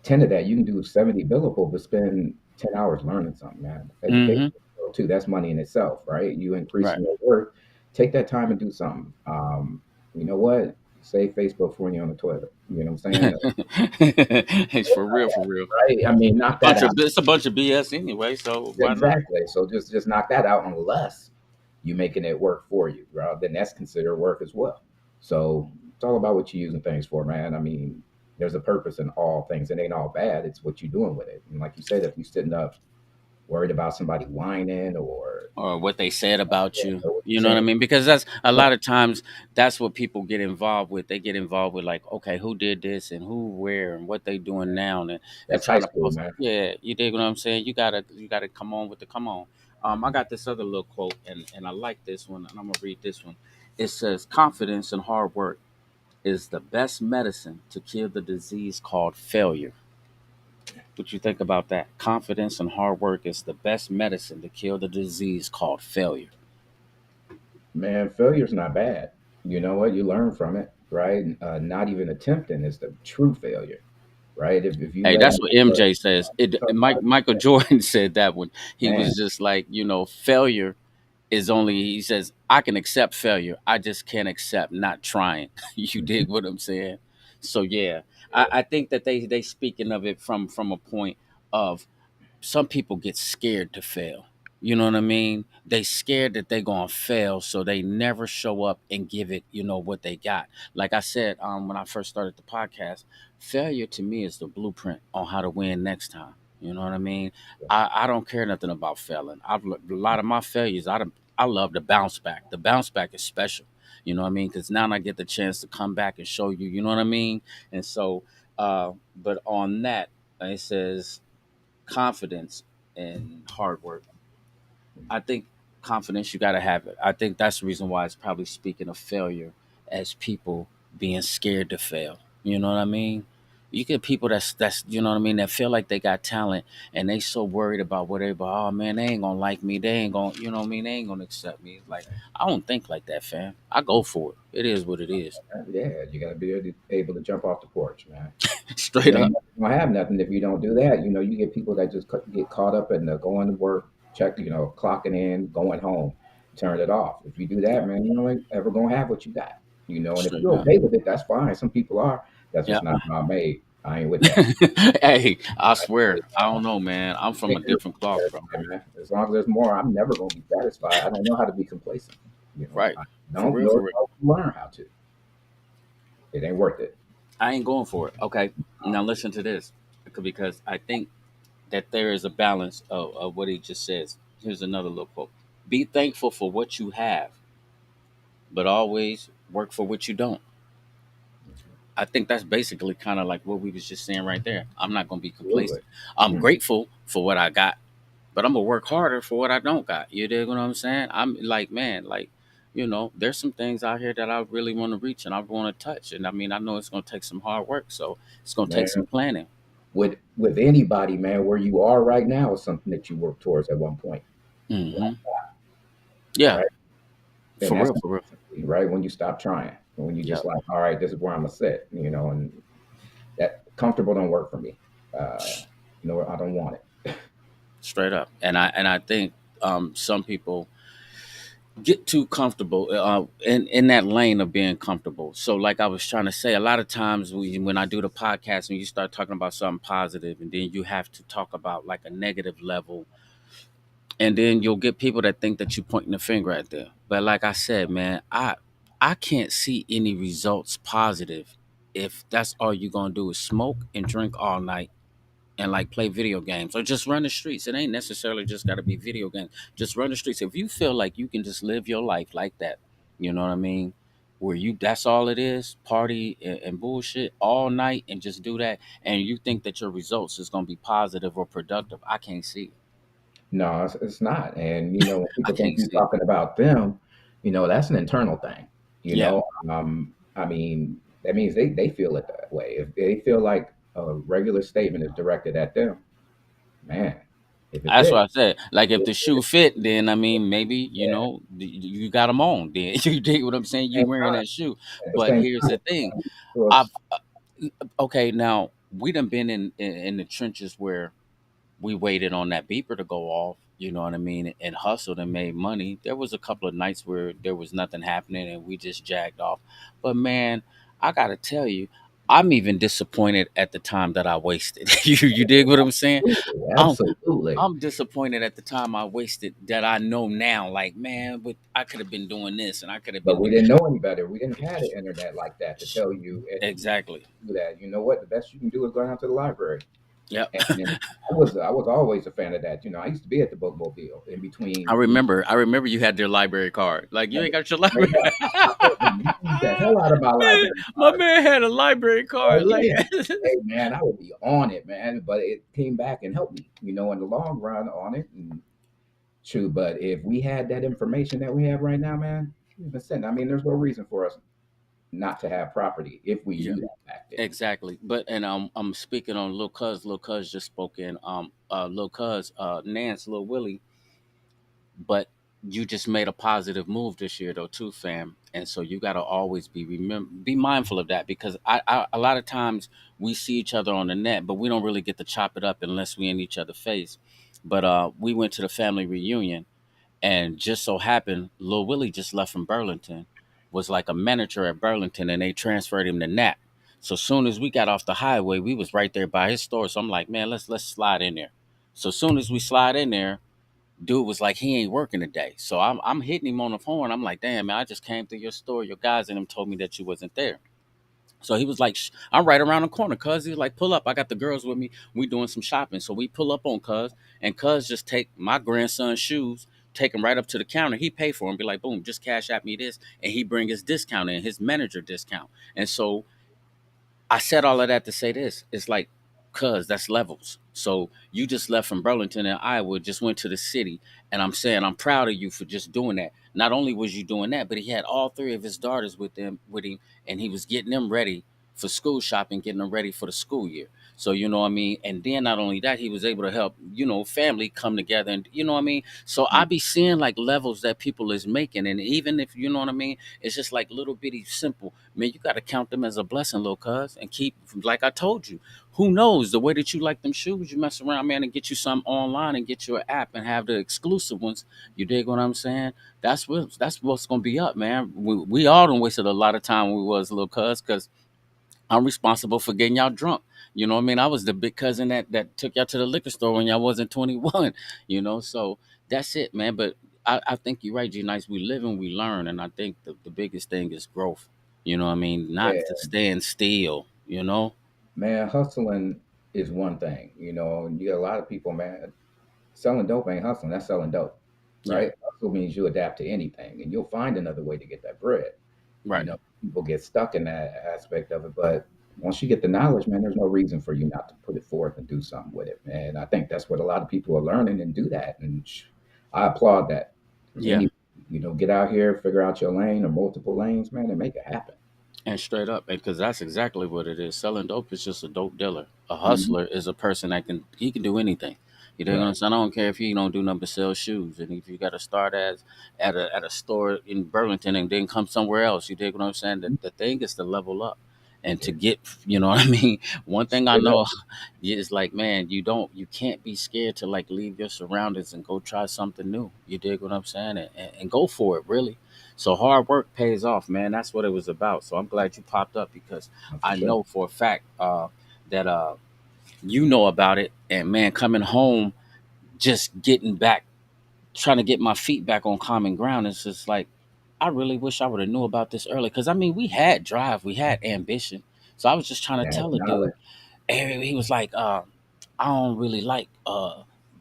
[SPEAKER 6] 10 of that, you can do 70 billable, but spend 10 hours learning something, man. Education,
[SPEAKER 1] hmm
[SPEAKER 6] too, that's money in itself, right? You
[SPEAKER 1] right.
[SPEAKER 6] increasing your worth, take that time and do something. You know what? Save Facebook for when you're on the toilet. You know what I'm saying?
[SPEAKER 1] It's for real, for real.
[SPEAKER 6] Right? I mean, knock that out.
[SPEAKER 1] It's a bunch of BS anyway. So why not?
[SPEAKER 6] Exactly. So just knock that out unless you making it work for you, right? Then that's considered work as well. So it's all about what you're using things for, man. I mean, there's a purpose in all things. It ain't all bad. It's what you're doing with it. And like you said, if you're sitting up worried about somebody whining or
[SPEAKER 1] Or what they said about you.
[SPEAKER 6] what you're
[SPEAKER 1] You know what I
[SPEAKER 6] saying,
[SPEAKER 1] mean? Because that's a lot of times that's what people get involved with. They get involved with like, okay, who did this and who, where, and what they doing now, and
[SPEAKER 6] that's high
[SPEAKER 1] trying to
[SPEAKER 6] school,
[SPEAKER 1] post.
[SPEAKER 6] man.
[SPEAKER 1] Yeah, you dig what I'm saying? You gotta come on with the come on. I got this other little quote, and I like this one, and I'm gonna read this one. It says, "Confidence and hard work is the best medicine to kill the disease called failure." What you think about that? Confidence and hard work is the best medicine to kill the disease called failure.
[SPEAKER 6] Man, failure's not bad. You know what? You learn from it, right? Not even attempting is the true failure, right? If you
[SPEAKER 1] Hey,
[SPEAKER 6] let
[SPEAKER 1] that's what MJ says. Michael Jordan said that when he
[SPEAKER 6] man,
[SPEAKER 1] was just like, failure is only. He says, I can accept failure. I just can't accept not trying. You dig what I'm saying? So yeah, I think that they speaking of it from a point of some people get scared to fail. You know what I mean? They scared that they gonna fail, so they never show up and give it, what they got. Like I said, when I first started the podcast, failure to me is the blueprint on how to win next time. You know what I mean? I don't care nothing about failing. A lot of my failures. I love the bounce back. The bounce back is special. You know what I mean? Because now I get the chance to come back and show you. You know what I mean? And so, but on that, it says confidence and hard work. I think confidence, you got to have it. I think that's the reason why it's probably speaking of failure as people being scared to fail. You know what I mean? You get people that's you know what I mean, that feel like they got talent and they so worried about whatever. Oh man, they ain't gonna like me. They ain't gonna, you know what I mean? They ain't gonna accept me. Like I don't think like that, fam. I go for it. It is what it is.
[SPEAKER 6] yeah, you got to be able to jump off the porch, man.
[SPEAKER 1] Straight
[SPEAKER 6] You ain't
[SPEAKER 1] up.
[SPEAKER 6] gonna have nothing if you don't do that. You get people that just get caught up in the going to work, check, clocking in, going home, turn it off. If you do that,
[SPEAKER 1] Yeah.
[SPEAKER 6] man, you ain't ever gonna have what you got. And if
[SPEAKER 1] Straight
[SPEAKER 6] you're
[SPEAKER 1] up.
[SPEAKER 6] okay with it, that's fine. Some people are. That's
[SPEAKER 1] Yeah.
[SPEAKER 6] just not my made. I ain't with that.
[SPEAKER 1] Hey, I swear, I don't know, man. I'm from a
[SPEAKER 6] Make me
[SPEAKER 1] different cloth, bro.
[SPEAKER 6] satisfied, man. As long as there's more, I'm never gonna be satisfied. I don't know how to be complacent.
[SPEAKER 1] Right.
[SPEAKER 6] I
[SPEAKER 1] For
[SPEAKER 6] don't
[SPEAKER 1] real,
[SPEAKER 6] know
[SPEAKER 1] for real.
[SPEAKER 6] how to learn how to. It ain't worth it.
[SPEAKER 1] I ain't going for it. Okay. Now listen to this. Because I think that there is a balance of what he just says. Here's another little quote. Be thankful for what you have, but always work for what you don't. I think that's basically kind of like what we was just saying right there. I'm not gonna be
[SPEAKER 6] Absolutely.
[SPEAKER 1] complacent. I'm
[SPEAKER 6] Mhm.
[SPEAKER 1] grateful for what I got, but I'm gonna work harder for what I don't got. You dig what I'm saying? I'm like, man, like, there's some things out here that I really want to reach and I want to touch. And I mean, I know it's gonna take some hard work, so it's gonna take some
[SPEAKER 6] Man,
[SPEAKER 1] planning.
[SPEAKER 6] with anybody, man, where you are right now is something that you work towards at one point,
[SPEAKER 1] Hmm. Yeah,
[SPEAKER 6] right? And
[SPEAKER 1] for
[SPEAKER 6] that's
[SPEAKER 1] real, for real.
[SPEAKER 6] right when you stop trying, when you just
[SPEAKER 1] Yep,
[SPEAKER 6] like, all right, this is where I'm gonna sit, and that comfortable don't work for me. I don't want it.
[SPEAKER 1] straight up. And I think some people get too comfortable in that lane of being comfortable. So, like I was trying to say, a lot of times when I do the podcast, when you start talking about something positive, and then you have to talk about like a negative level, and then you'll get people that think that you're pointing the finger at them. But like I said, man, I can't see any results positive if that's all you're gonna do is smoke and drink all night and like play video games or just run the streets. It ain't necessarily just got to be video games. Just run the streets. If you feel like you can just live your life like that, you know what I mean? Where that's all it is, party and bullshit all night and just do that, and you think that your results is gonna be positive or productive. I can't see it.
[SPEAKER 6] No, it's not. And when
[SPEAKER 1] I
[SPEAKER 6] people think
[SPEAKER 1] can't
[SPEAKER 6] you're
[SPEAKER 1] see it.
[SPEAKER 6] talking about them, that's an internal thing. You
[SPEAKER 1] Yeah.
[SPEAKER 6] know, I mean, that means they feel it that way. If they feel like a regular statement is directed at them, man, if it
[SPEAKER 1] That's
[SPEAKER 6] fits,
[SPEAKER 1] what I said. Like if
[SPEAKER 6] it
[SPEAKER 1] the shoe fit, then I mean maybe
[SPEAKER 6] yeah.
[SPEAKER 1] you got them on. Then you dig what I'm saying. You
[SPEAKER 6] Same
[SPEAKER 1] wearing
[SPEAKER 6] time,
[SPEAKER 1] that shoe,
[SPEAKER 6] at the
[SPEAKER 1] but
[SPEAKER 6] same
[SPEAKER 1] here's
[SPEAKER 6] time,
[SPEAKER 1] the thing.
[SPEAKER 6] so
[SPEAKER 1] I've
[SPEAKER 6] it's
[SPEAKER 1] Okay, now we done been in the trenches where we waited on that beeper to go off, you know what I mean, and hustled and made money. There was a couple of nights where there was nothing happening and we just jagged off. But man, I gotta tell you, I'm even disappointed at the time that I wasted. You dig what I'm saying?
[SPEAKER 6] absolutely,
[SPEAKER 1] I'm
[SPEAKER 6] absolutely.
[SPEAKER 1] I'm disappointed at the time I wasted that I know now. Like, man, but I could have been doing this and I could have
[SPEAKER 6] But
[SPEAKER 1] been
[SPEAKER 6] we didn't know any better. We didn't have the internet like that to tell you
[SPEAKER 1] exactly.
[SPEAKER 6] do that. You know what? The best you can do is go down to the library.
[SPEAKER 1] Yep.
[SPEAKER 6] And I was always a fan of that. I used to be at the bookmobile in
[SPEAKER 1] I
[SPEAKER 6] between.
[SPEAKER 1] remember. I remember you had their library card. Like you ain't got your library.
[SPEAKER 6] Straight up. I used the hell out of my
[SPEAKER 1] Man,
[SPEAKER 6] library
[SPEAKER 1] my
[SPEAKER 6] card.
[SPEAKER 1] man had a library
[SPEAKER 6] Oh
[SPEAKER 1] card. Like
[SPEAKER 6] yeah. Hey man, I would be on it, man. But it came back and helped me, in the long run on it. And True, but if we had that information that we have right now, man, we've been sitting. I mean, there's no reason for us not to have property if we
[SPEAKER 1] Yeah,
[SPEAKER 6] knew that back then.
[SPEAKER 1] exactly. But and I'm speaking on Lil Cuz. Lil Cuz just spoke in. Lil Cuz, Nance, Lil Willie. But you just made a positive move this year though too, fam. And so you got to always be mindful of that, because I a lot of times we see each other on the net, but we don't really get to chop it up unless we in each other's face. But we went to the family reunion, and just so happened Lil Willie just left from Burlington, was like a manager at Burlington, and they transferred him to Nap. So soon as we got off the highway, we was right there by his store. So I'm like, man, let's slide in there. So soon as we slide in there, dude was like, he ain't working today. So I'm hitting him on the phone. I'm like, damn, man, I just came through your store. Your guys in them told me that you wasn't there. So he was like, I'm right around the corner, cuz. He was like, pull up. I got the girls with me. We doing some shopping. So we pull up on cuz, and cuz just take my grandson's shoes, take him right up to the counter. He pay for him, be like, boom, just cash at me this. And he bring his discount in, his manager discount. And so I said all of that to say this. It's like, cuz that's levels. So you just left from Burlington and Iowa, just went to the city. And I'm saying I'm proud of you for just doing that. Not only was you doing that, but he had all three of his daughters with him, and he was getting them ready for school shopping, getting them ready for the school year. So you know what I mean? And then not only that, he was able to help, family come together, and you know what I mean? So I
[SPEAKER 6] Mm.
[SPEAKER 1] be seeing like levels that people is making. And even if you know what I mean, it's just like little bitty simple. Man, you got to count them as a blessing, little cuz, and keep, like I told you, who knows, the way that you like them shoes, you mess around, man, and get you some online and get you an app and have the exclusive ones. You dig what I'm saying? That's what's gonna be up, man. We all done wasted a lot of time when we was little cuz, because I'm responsible for getting y'all drunk. You know what I mean? I was the big cousin that took y'all to the liquor store when y'all wasn't 21. So that's it, man. But I think you're right, G Nice. We live and we learn, and I think the biggest thing is growth. You know what I mean? Not to
[SPEAKER 6] Yeah,
[SPEAKER 1] stand still.
[SPEAKER 6] man, hustling is one thing, and you got a lot of people, man, selling dope ain't hustling. That's selling dope,
[SPEAKER 1] Yeah,
[SPEAKER 6] right? Hustle means you adapt to anything, and you'll find another way to get that bread.
[SPEAKER 1] right.
[SPEAKER 6] People get stuck in that aspect of it, but once you get the knowledge, man, there's no reason for you not to put it forth and do something with it, man. I think that's what a lot of people are learning and do that, and I applaud that.
[SPEAKER 1] Yeah.
[SPEAKER 6] Any, get out here, figure out your lane or multiple lanes, man, and make it happen.
[SPEAKER 1] And straight up, because that's exactly what it is. Selling dope is just a dope dealer. A
[SPEAKER 6] Mhm.
[SPEAKER 1] hustler is a person that he can do anything. You know what I'm
[SPEAKER 6] Right.
[SPEAKER 1] saying? I don't care if he don't do nothing but sell shoes. And if you got to start as at a store in Burlington and then come somewhere else, you dig what I'm saying? The thing is to level up and to get, you know what I mean? One thing I
[SPEAKER 6] Straight up.
[SPEAKER 1] know is like, man, you can't be scared to like leave your surroundings and go try something new. You dig what I'm saying? And go for it, really. So hard work pays off, man. That's what it was about. So I'm glad you popped up, because
[SPEAKER 6] For
[SPEAKER 1] I
[SPEAKER 6] sure.
[SPEAKER 1] know for a fact that you know about it. And man, coming home, just getting back, trying to get my feet back on common ground, it's just like I really wish I would have knew about this early. Because I mean, we had drive, we had ambition. So I was just trying to
[SPEAKER 6] Yeah,
[SPEAKER 1] tell the dude.
[SPEAKER 6] knowledge.
[SPEAKER 1] And he was like, I don't really like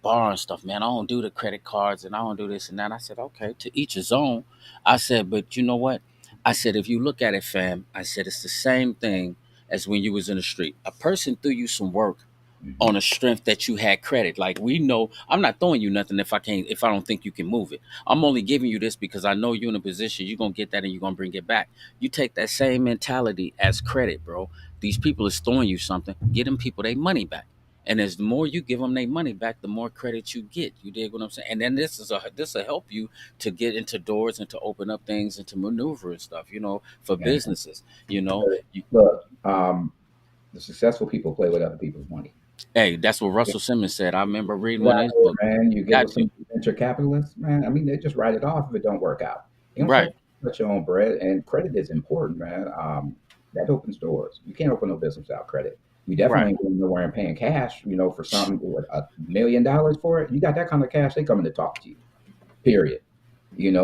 [SPEAKER 1] borrowing stuff, man. I don't do the credit cards and I don't do this and that. I said, okay, to each his own. I said, but you know what? I said, if you look at it, fam, I said it's the same thing as when you was in the street. A person threw you some work
[SPEAKER 6] Hmm.
[SPEAKER 1] on a strength that you had credit. Like, we know I'm not throwing you nothing if I don't think you can move it. I'm only giving you this because I know you're in a position you're gonna get that and you're gonna bring it back. You take that same mentality as credit, bro. These people is throwing you something. Get them people their money back. And as the more you give them their money back, the more credit you get. You dig what I'm saying? And then this will help you to get into doors and to open up things and to maneuver and stuff. For
[SPEAKER 6] Yeah.
[SPEAKER 1] businesses. You,
[SPEAKER 6] Look, the successful people play with other people's money.
[SPEAKER 1] hey, that's what Russell Simmons said. I remember reading
[SPEAKER 6] Get
[SPEAKER 1] one
[SPEAKER 6] out
[SPEAKER 1] of his books.
[SPEAKER 6] there, man. You get
[SPEAKER 1] Got
[SPEAKER 6] with
[SPEAKER 1] to.
[SPEAKER 6] some venture capitalists, man. I mean, they just write it off if it don't work out. You don't
[SPEAKER 1] Right.
[SPEAKER 6] touch your own bread, and credit is important, man. That opens doors. You can't open no business without credit. You definitely
[SPEAKER 1] Right.
[SPEAKER 6] ain't going nowhere and paying cash, for something, what, $1 million for it. You got that kind of cash, they coming to talk to you. Period.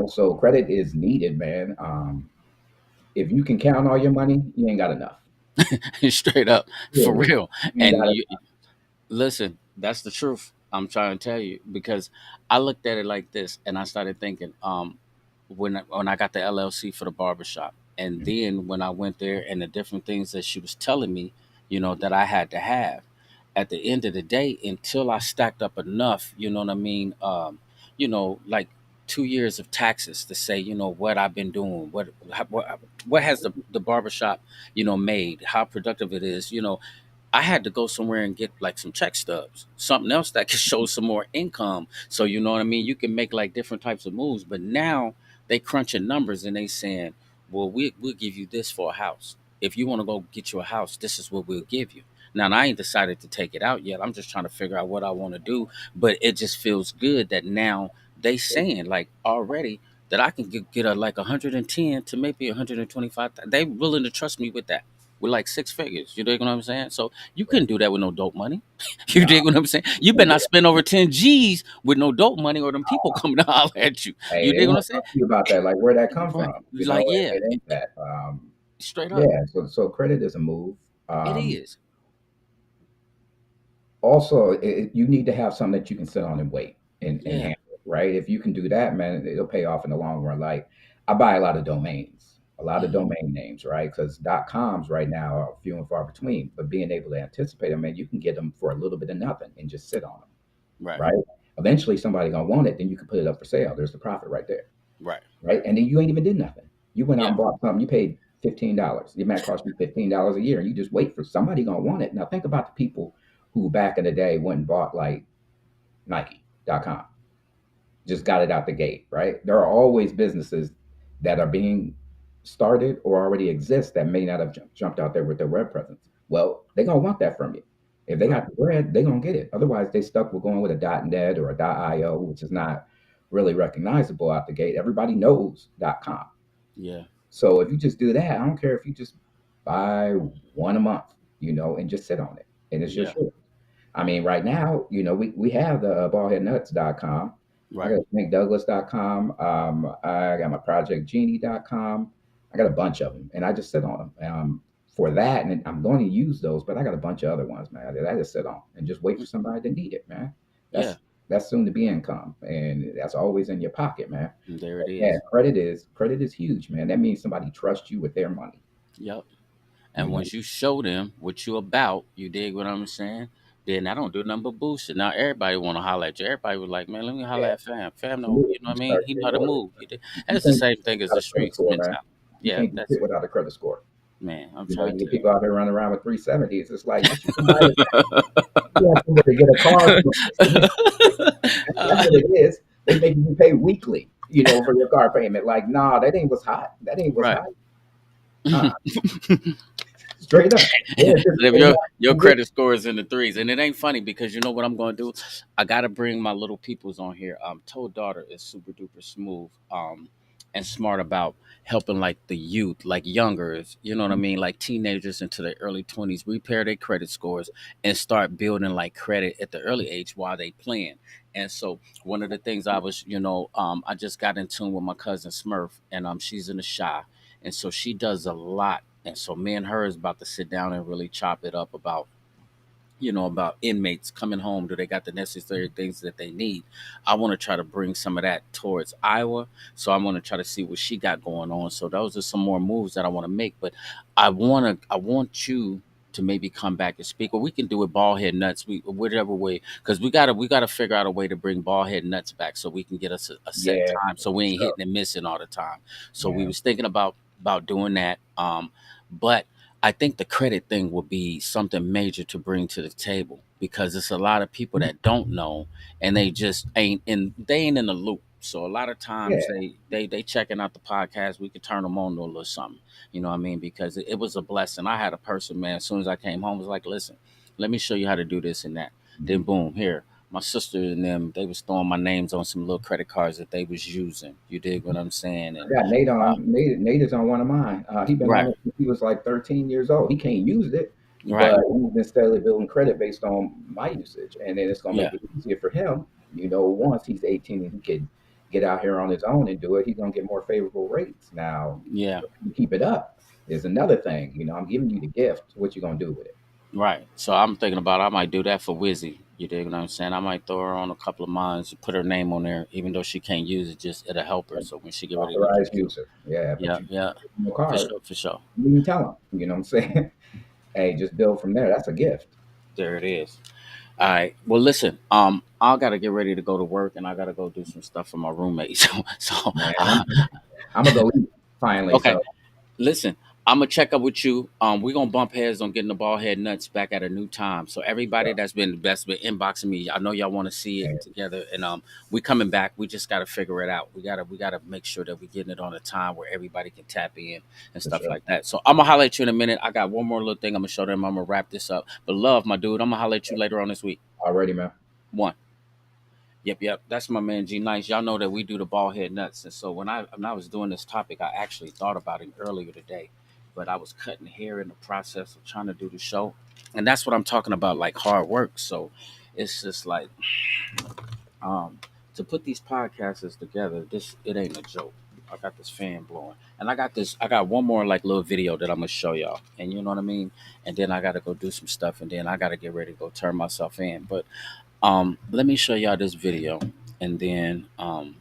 [SPEAKER 6] So credit is needed, man. If you can count all your money, you ain't got enough.
[SPEAKER 1] Straight up, for
[SPEAKER 6] Period.
[SPEAKER 1] real.
[SPEAKER 6] You ain't
[SPEAKER 1] And
[SPEAKER 6] got
[SPEAKER 1] you listen, that's the truth. I'm trying to tell you, because I looked at it like this, and I started thinking, when I got the LLC for the barbershop, and
[SPEAKER 6] enough.
[SPEAKER 1] then when I went there and the different things that she was telling me, that I had to have. At the end of the day, until I stacked up enough, you know what I mean, like 2 years of taxes to say, what I've been doing, what has the barbershop, made, how productive it is. I had to go somewhere and get like some check stubs, something else that could show some more income. So you know what I mean? You can make like different types of moves. But now they crunching numbers and they saying, well, we'll give you this for a house. If you want to go get you a house, this is what we'll give you. Now I ain't decided to take it out yet. I'm just trying to figure out what I want to do. But it just feels good that now they saying like already that I can get a like 110 to maybe 125. They willing to trust me with that, with like six figures. You dig what I'm saying? So you couldn't do that with no dope money. You
[SPEAKER 6] Nah,
[SPEAKER 1] dig what I'm saying? You
[SPEAKER 6] they
[SPEAKER 1] better not spend over 10 G's with no dope money or them people coming to holler at you.
[SPEAKER 6] hey,
[SPEAKER 1] You
[SPEAKER 6] they
[SPEAKER 1] dig what
[SPEAKER 6] won't
[SPEAKER 1] I'm saying?
[SPEAKER 6] talk to you about that. Like where that come
[SPEAKER 1] Right.
[SPEAKER 6] from?
[SPEAKER 1] It's like, yeah,
[SPEAKER 6] It ain't that.
[SPEAKER 1] straight up.
[SPEAKER 6] Yeah. So credit is a move.
[SPEAKER 1] It
[SPEAKER 6] Um,
[SPEAKER 1] is.
[SPEAKER 6] Also, you need to have something that you can sit on and wait and
[SPEAKER 1] Yeah.
[SPEAKER 6] handle, right? If you can do that, man, it'll pay off in the long run. Like I buy a lot of domains, a lot of
[SPEAKER 1] Hmm.
[SPEAKER 6] domain names, right? Because .coms right now are few and far between. But being able to anticipate them, man, you can get them for a little bit of nothing and just sit on them,
[SPEAKER 1] Right.
[SPEAKER 6] right? Eventually, somebody gonna want it, then you can put it up for sale. There's the profit right there,
[SPEAKER 1] Right.
[SPEAKER 6] right? And then you ain't even did nothing. You went out
[SPEAKER 1] Yeah.
[SPEAKER 6] and bought something. You paid $15. It might cost you $15 a year, and you just wait for somebody gonna want it. Now think about the people who back in the day went and bought like Nike.com, just got it out the gate, right? There are always businesses that are being started or already exist that may not have jumped out there with their web presence. Well, they're gonna want that from you. If they
[SPEAKER 1] Right.
[SPEAKER 6] got the bread, they're gonna get it. Otherwise, they stuck with going with a .net or a .io, which is not really recognizable out the gate. Everybody knows .com.
[SPEAKER 1] Yeah.
[SPEAKER 6] So if you just do that, I don't care if you just buy one a month, and just sit on it, and it's
[SPEAKER 1] Yeah.
[SPEAKER 6] just yours. I mean, right now, we have the ballheadnuts.com. I
[SPEAKER 1] Right.
[SPEAKER 6] got McDouglas.com. I got my projectgenie.com. I got a bunch of them, and I just sit on them for that. And I'm going to use those, but I got a bunch of other ones, man, that I just sit on and just wait for somebody to need it, man.
[SPEAKER 1] Yeah.
[SPEAKER 6] That's soon to be income, and that's always in your pocket, man.
[SPEAKER 1] And there it
[SPEAKER 6] Yeah,
[SPEAKER 1] is.
[SPEAKER 6] credit is huge, man. That means somebody trusts you with their money.
[SPEAKER 1] Yep.
[SPEAKER 6] You
[SPEAKER 1] And
[SPEAKER 6] know,
[SPEAKER 1] once you show them what you about, you dig what I'm saying? Then I don't do nothing but boost it. Now everybody want to holler at you. Everybody was like, man, let me holler
[SPEAKER 6] yeah,
[SPEAKER 1] at fam. Fam know,
[SPEAKER 6] absolutely.
[SPEAKER 1] you know
[SPEAKER 6] You
[SPEAKER 1] what I mean?
[SPEAKER 6] start
[SPEAKER 1] He know how
[SPEAKER 6] getting
[SPEAKER 1] to
[SPEAKER 6] orders.
[SPEAKER 1] move.
[SPEAKER 6] You
[SPEAKER 1] That's the
[SPEAKER 6] can't
[SPEAKER 1] same
[SPEAKER 6] do
[SPEAKER 1] thing
[SPEAKER 6] shit
[SPEAKER 1] as the
[SPEAKER 6] without a credit
[SPEAKER 1] streets
[SPEAKER 6] score, man.
[SPEAKER 1] mentality.
[SPEAKER 6] You
[SPEAKER 1] Yeah,
[SPEAKER 6] can't do
[SPEAKER 1] that's
[SPEAKER 6] shit without a credit score.
[SPEAKER 1] man. I'm
[SPEAKER 6] You
[SPEAKER 1] trying
[SPEAKER 6] get
[SPEAKER 1] to.
[SPEAKER 6] people out there running around with 370s. It's like get you somebody. You want somebody to get a car for 60. That's what it is. They making you pay weekly, for your car payment. Like, nah, that ain't what's hot. That ain't what's
[SPEAKER 1] Right.
[SPEAKER 6] hot. Uh, Straight up. Yeah, just
[SPEAKER 1] If
[SPEAKER 6] pay
[SPEAKER 1] your
[SPEAKER 6] that.
[SPEAKER 1] credit score is in the threes, and it ain't funny because you know what I'm going to do. I got to bring my little peoples on here. Toe daughter is super duper smooth, and smart about helping like the youth, like youngers. You know what I mean, like teenagers into their early 20s, repair their credit scores and start building like credit at the early age while they plan. And so one of the things I was, I just got in tune with my cousin Smurf, and she's in the shy, and so she does a lot. And so me and her is about to sit down and really chop it up about about inmates coming home. Do they got the necessary things that they need? I want to try to bring some of that towards Iowa. So I'm going to try to see what she got going on. So those are some more moves that I want to make. But I want you to maybe come back and speak, or we can do it ballhead nuts, whatever way, because we gotta figure out a way to bring ballhead nuts back so we can get us a set
[SPEAKER 6] Yeah,
[SPEAKER 1] time, so we
[SPEAKER 6] for
[SPEAKER 1] ain't
[SPEAKER 6] sure.
[SPEAKER 1] hitting and missing all the time. So we
[SPEAKER 6] Yeah,
[SPEAKER 1] was thinking about doing that. But I think the credit thing would be something major to bring to the table because it's a lot of people that don't know and they ain't in the loop. So a lot of times
[SPEAKER 6] yeah,
[SPEAKER 1] they checking out the podcast. We could turn them on to a little something. You know what I mean? Because it was a blessing. I had a person, man, as soon as I came home, was like, listen, let me show you how to do this and that. Then
[SPEAKER 6] mhm.
[SPEAKER 1] boom, here. My sister and them, they was throwing my names on some little credit cards that they was using. You dig what I'm saying?
[SPEAKER 6] I
[SPEAKER 1] And
[SPEAKER 6] got Nate
[SPEAKER 1] uh,
[SPEAKER 6] on. Nate is on one of mine. He been on
[SPEAKER 1] right,
[SPEAKER 6] it since he was like 13 years old. He can't use it,
[SPEAKER 1] right,
[SPEAKER 6] but he's been steadily building credit based on my usage, and then it's gonna
[SPEAKER 1] yeah,
[SPEAKER 6] make it easier for him. Once he's 18 and he can get out here on his own and do it, he's gonna get more favorable rates. Now,
[SPEAKER 1] yeah.
[SPEAKER 6] if you keep it up is another thing. I'm giving you the gift. What you gonna do with it?
[SPEAKER 1] Right. So I'm thinking about I might do that for Wizzy. You dig what I'm saying? I might throw her on a couple of mines, put her name on there, even though she can't use it, just it'll help her. So when she get ready to
[SPEAKER 6] Authorized
[SPEAKER 1] get to
[SPEAKER 6] user. Yeah, but
[SPEAKER 1] yeah,
[SPEAKER 6] you
[SPEAKER 1] yeah.
[SPEAKER 6] give him a
[SPEAKER 1] For
[SPEAKER 6] card.
[SPEAKER 1] sure, for sure.
[SPEAKER 6] You can tell him. You know what I'm saying? Hey, just build from there. That's a gift.
[SPEAKER 1] There it is. All right. Well, listen. I gotta get ready to go to work, and I gotta go do some stuff for my roommate. So,
[SPEAKER 6] Man, I'm gonna go eat finally.
[SPEAKER 1] okay.
[SPEAKER 6] So
[SPEAKER 1] Listen, I'm gonna check up with you. We're gonna bump heads on getting the ball head nuts back at a new time. So everybody that's been inboxing me, I know y'all want to see it
[SPEAKER 6] yeah,
[SPEAKER 1] together, and we coming back. We just gotta figure it out. We gotta make sure that we getting it on a time where everybody can tap in and
[SPEAKER 6] for
[SPEAKER 1] stuff
[SPEAKER 6] sure.
[SPEAKER 1] like that. So I'm gonna holler at you in a minute. I got one more little thing I'm gonna show them. I'm gonna wrap this up. But love, my dude, I'm gonna holler at you later on this week.
[SPEAKER 6] Already, man.
[SPEAKER 1] One. Yep. That's my man G Nice. Y'all know that we do the ball head nuts. And so when I was doing this topic, I actually thought about it earlier today. But I was cutting hair in the process of trying to do the show. And that's what I'm talking about, like hard work. So it's just like um to put these podcasters together, this it ain't a joke. I got this fan blowing. And I got one more like little video that I'm gonna show y'all. And you know what I mean? And then I gotta go do some stuff and then I gotta get ready to go turn myself in. But let me show y'all this video, and then I'll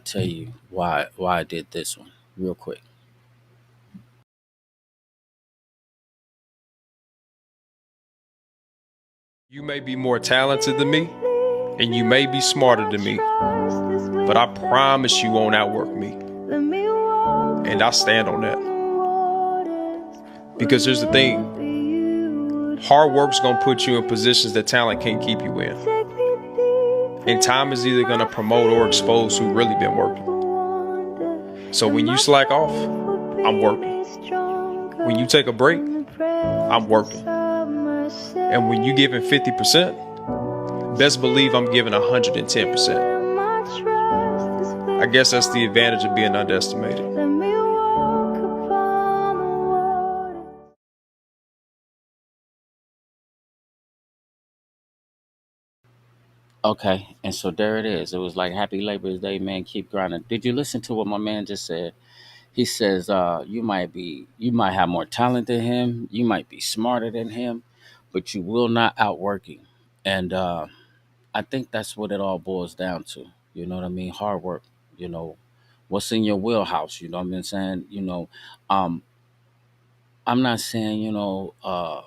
[SPEAKER 1] tell you why I did this one real quick.
[SPEAKER 7] You may be more talented than me, and you may be smarter than me, but I promise you won't outwork me. And I stand on that. Because here's the thing, hard work's gonna put you in positions that talent can't keep you in. And time is either gonna promote or expose who really been working. So when you slack off, I'm working. When you take a break, I'm working. And when you giving 50%, best believe I'm giving 110%. I guess that's the advantage of being underestimated.
[SPEAKER 1] Okay, and so there it is. It was like Happy Labor's Day, man. Keep grinding. Did you listen to what my man just said? He says, you might have more talent than him, you might be smarter than him, but you will not outwork him. And I think that's what it all boils down to. You know what I mean? Hard work. You know, what's in your wheelhouse? You know what I'm saying? Um, I'm not saying, to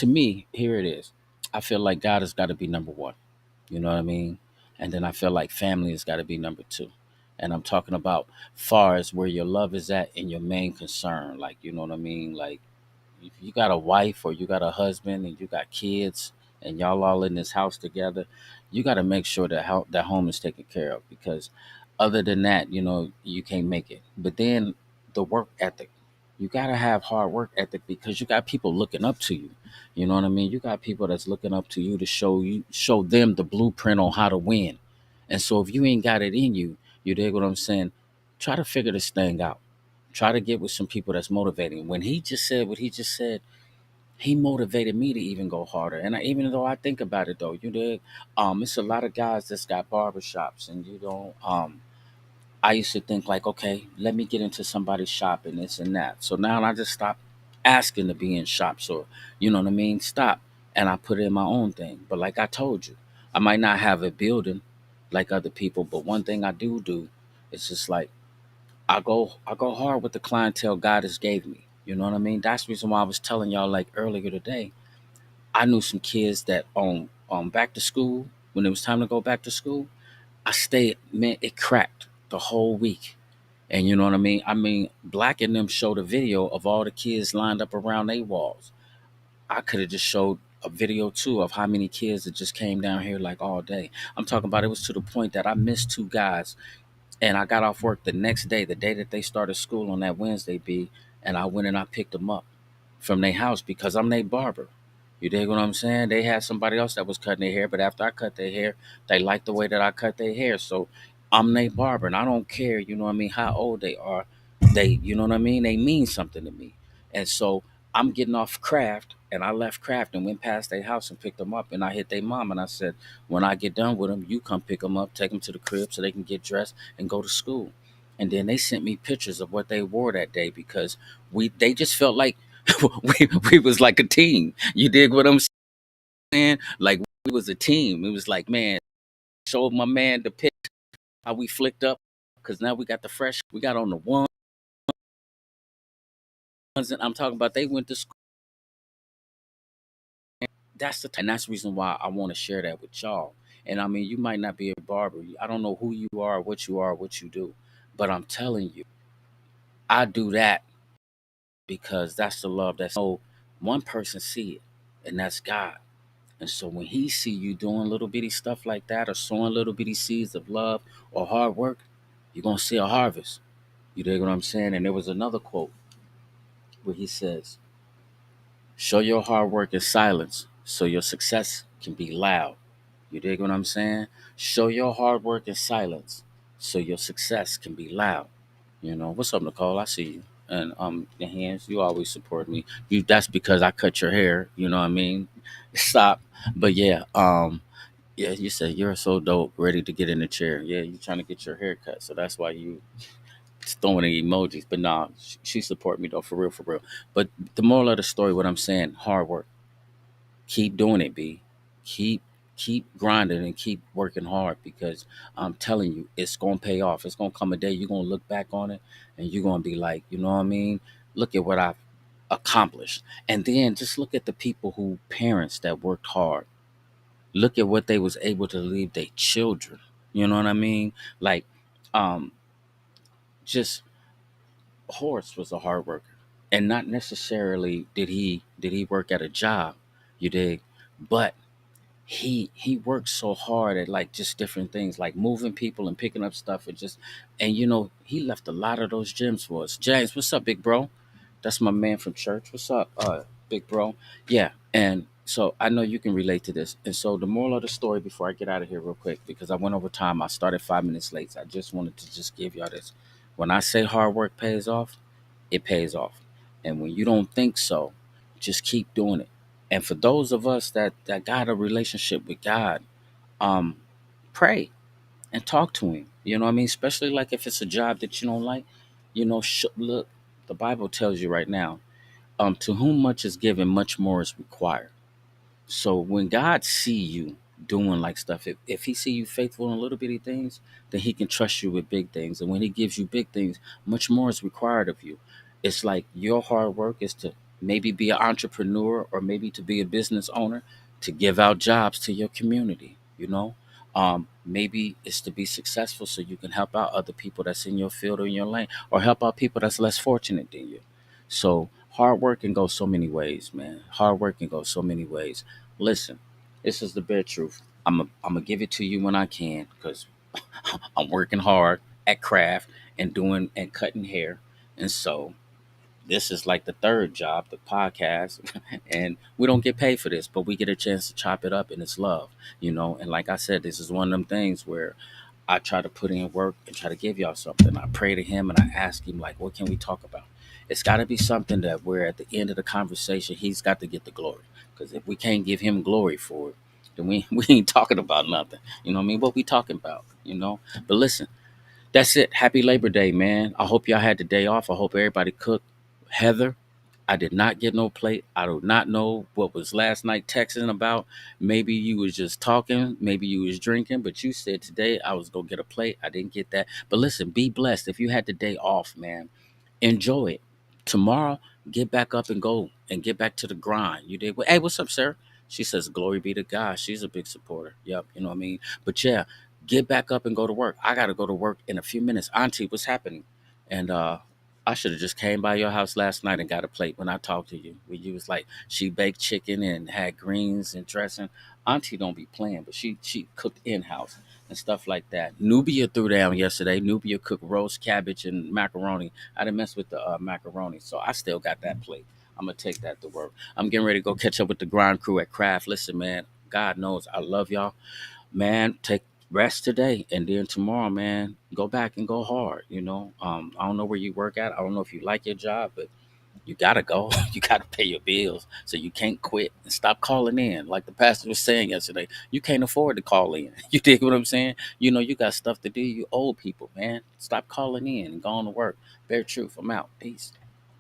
[SPEAKER 1] me, here it is. I feel like God has got to be number one. You know what I mean? And then I feel like family has got to be number two. And I'm talking about far as where your love is at and your main concern. Like, you know what I mean? Like, if you got a wife or you got a husband and you got kids and y'all all in this house together, you got to make sure that that home is taken care of, because other than that, you can't make it. But then the work ethic, you got to have hard work ethic because you got people looking up to you. You know what I mean? You got people that's looking up to you to show them the blueprint on how to win. And so if you ain't got it in you, you dig what I'm saying? Try to figure this thing out. Try to get with some people that's motivating. When he just said what he just said, he motivated me to even go harder. And even though I think about it, though, it's a lot of guys that's got barbershops, and I used to think like, okay, let me get into somebody's shop and this and that. So now I just stop asking to be in shops, or you know what I mean. Stop, and I put in my own thing. But like I told you, I might not have a building like other people, but one thing I do is just like I go hard with the clientele God has gave me. You know what I mean? That's the reason why I was telling y'all like earlier today. I knew some kids that on back to school, when it was time to go back to school, I stayed, man, it cracked the whole week. And you know what I mean? I mean, Black and them showed a video of all the kids lined up around their walls. I could have just showed a video too of how many kids that just came down here like all day. I'm talking about, it was to the point that I missed two guys, and I got off work the next day, the day that they started school on that Wednesday, B, and I went and I picked them up from their house because I'm their barber. You dig what I'm saying? They had somebody else that was cutting their hair, but after I cut their hair, they liked the way that I cut their hair. So I'm their barber, and I don't care, you know what I mean, how old they are. You know what I mean? They mean something to me. And so I'm getting off craft, and I left craft and went past their house and picked them up, and I hit their mom, and I said, when I get done with them, you come pick them up, take them to the crib so they can get dressed and go to school. And then they sent me pictures of what they wore that day, because they just felt like we was like a team. You dig what I'm saying? Like we was a team. It was like, man, showed my man the pic how we flicked up, because now we got the fresh. We got on the ones, and I'm talking about they went to school. and that's the reason why I want to share that with y'all. And I mean, you might not be a barber. I don't know who you are, what you do, but I'm telling you, I do that because that's the love that's no one person see it, and that's God. And so when he see you doing little bitty stuff like that or sowing little bitty seeds of love or hard work, you're gonna see a harvest. You dig what I'm saying? And there was another quote where he says, show your hard work in silence so your success can be loud. You dig what I'm saying? Show your hard work in silence so your success can be loud. You know, what's up, Nicole? I see you. And the hands, you always support me. You That's because I cut your hair, you know what I mean? Stop. But yeah, yeah, you said you're so dope, ready to get in the chair. Yeah, you're trying to get your hair cut. So that's why you throwing the emojis. But nah, she support me though, for real, for real. But the moral of the story, what I'm saying, hard work. Keep doing it, B. Keep keep grinding and keep working hard because I'm telling you, it's gonna pay off. It's gonna come a day you're gonna look back on it and you're gonna be like, you know what I mean? Look at what I've accomplished. And then just look at the people who parents that worked hard. Look at what they was able to leave their children. You know what I mean? Like, um, just Horace was a hard worker. And not necessarily did he work at a job, you dig? But he works so hard at like just different things like moving people and picking up stuff and he left a lot of those gems for us. James, what's up, big bro? That's my man from church. What's up, big bro? Yeah. And so I know you can relate to this. And so the moral of the story, before I get out of here real quick, because I went over time, I started 5 minutes late, so I just wanted to just give y'all this. When I say hard work pays off, it pays off. And when you don't think so, just keep doing it. And for those of us that got a relationship with God, um, pray and talk to Him. You know what I mean? Especially like if it's a job that you don't like. Look, the Bible tells you right now, to whom much is given, much more is required. So when God see you doing like stuff, if he see you faithful in little bitty things, then he can trust you with big things. And when he gives you big things, much more is required of you. It's like your hard work is to maybe be an entrepreneur or maybe to be a business owner, to give out jobs to your community, maybe it's to be successful so you can help out other people that's in your field or in your lane, or help out people that's less fortunate than you. So hard work can go so many ways, man. Hard work can go so many ways. Listen, this is the bare truth. I'm gonna give it to you when I can because I'm working hard at craft and doing and cutting hair, and so this is like the third job, the podcast, and we don't get paid for this, but we get a chance to chop it up, and it's love, And like I said, this is one of them things where I try to put in work and try to give y'all something. I pray to him and I ask him, like, what can we talk about? It's got to be something that where at the end of the conversation, he's got to get the glory. Because if we can't give him glory for it, then we ain't talking about nothing. You know what I mean? What we talking about? But listen, that's it. Happy Labor Day, man. I hope y'all had the day off. I hope everybody cooked. Heather, I did not get no plate. I do not know what was last night texting about. Maybe you was just talking. Maybe you was drinking. But you said today I was going to get a plate. I didn't get that. But listen, be blessed. If you had the day off, man, enjoy it. Tomorrow, get back up and go and get back to the grind. You did. Hey, what's up, sir? She says, glory be to God. She's a big supporter. Yep. You know what I mean? But yeah, get back up and go to work. I got to go to work in a few minutes. Auntie, what's happening? And I should have just came by your house last night and got a plate when I talked to you. When you was like, she baked chicken and had greens and dressing. Auntie don't be playing, but she cooked in house and stuff like that. Nubia threw down yesterday. Nubia cooked roast cabbage and macaroni. I didn't mess with the macaroni, so I still got that plate. I'm gonna take that to work. I'm getting ready to go catch up with the grind crew at Craft. Listen, man, God knows I love y'all. Man, take rest today, and then tomorrow, man, go back and go hard. I don't know where you work at. I don't know if you like your job, but you gotta go. You gotta pay your bills, so you can't quit and stop calling in. Like the pastor was saying yesterday, you can't afford to call in. You dig what I'm saying? You got stuff to do. You old people, man. Stop calling in and go on to work. Bare truth. I'm out. Peace.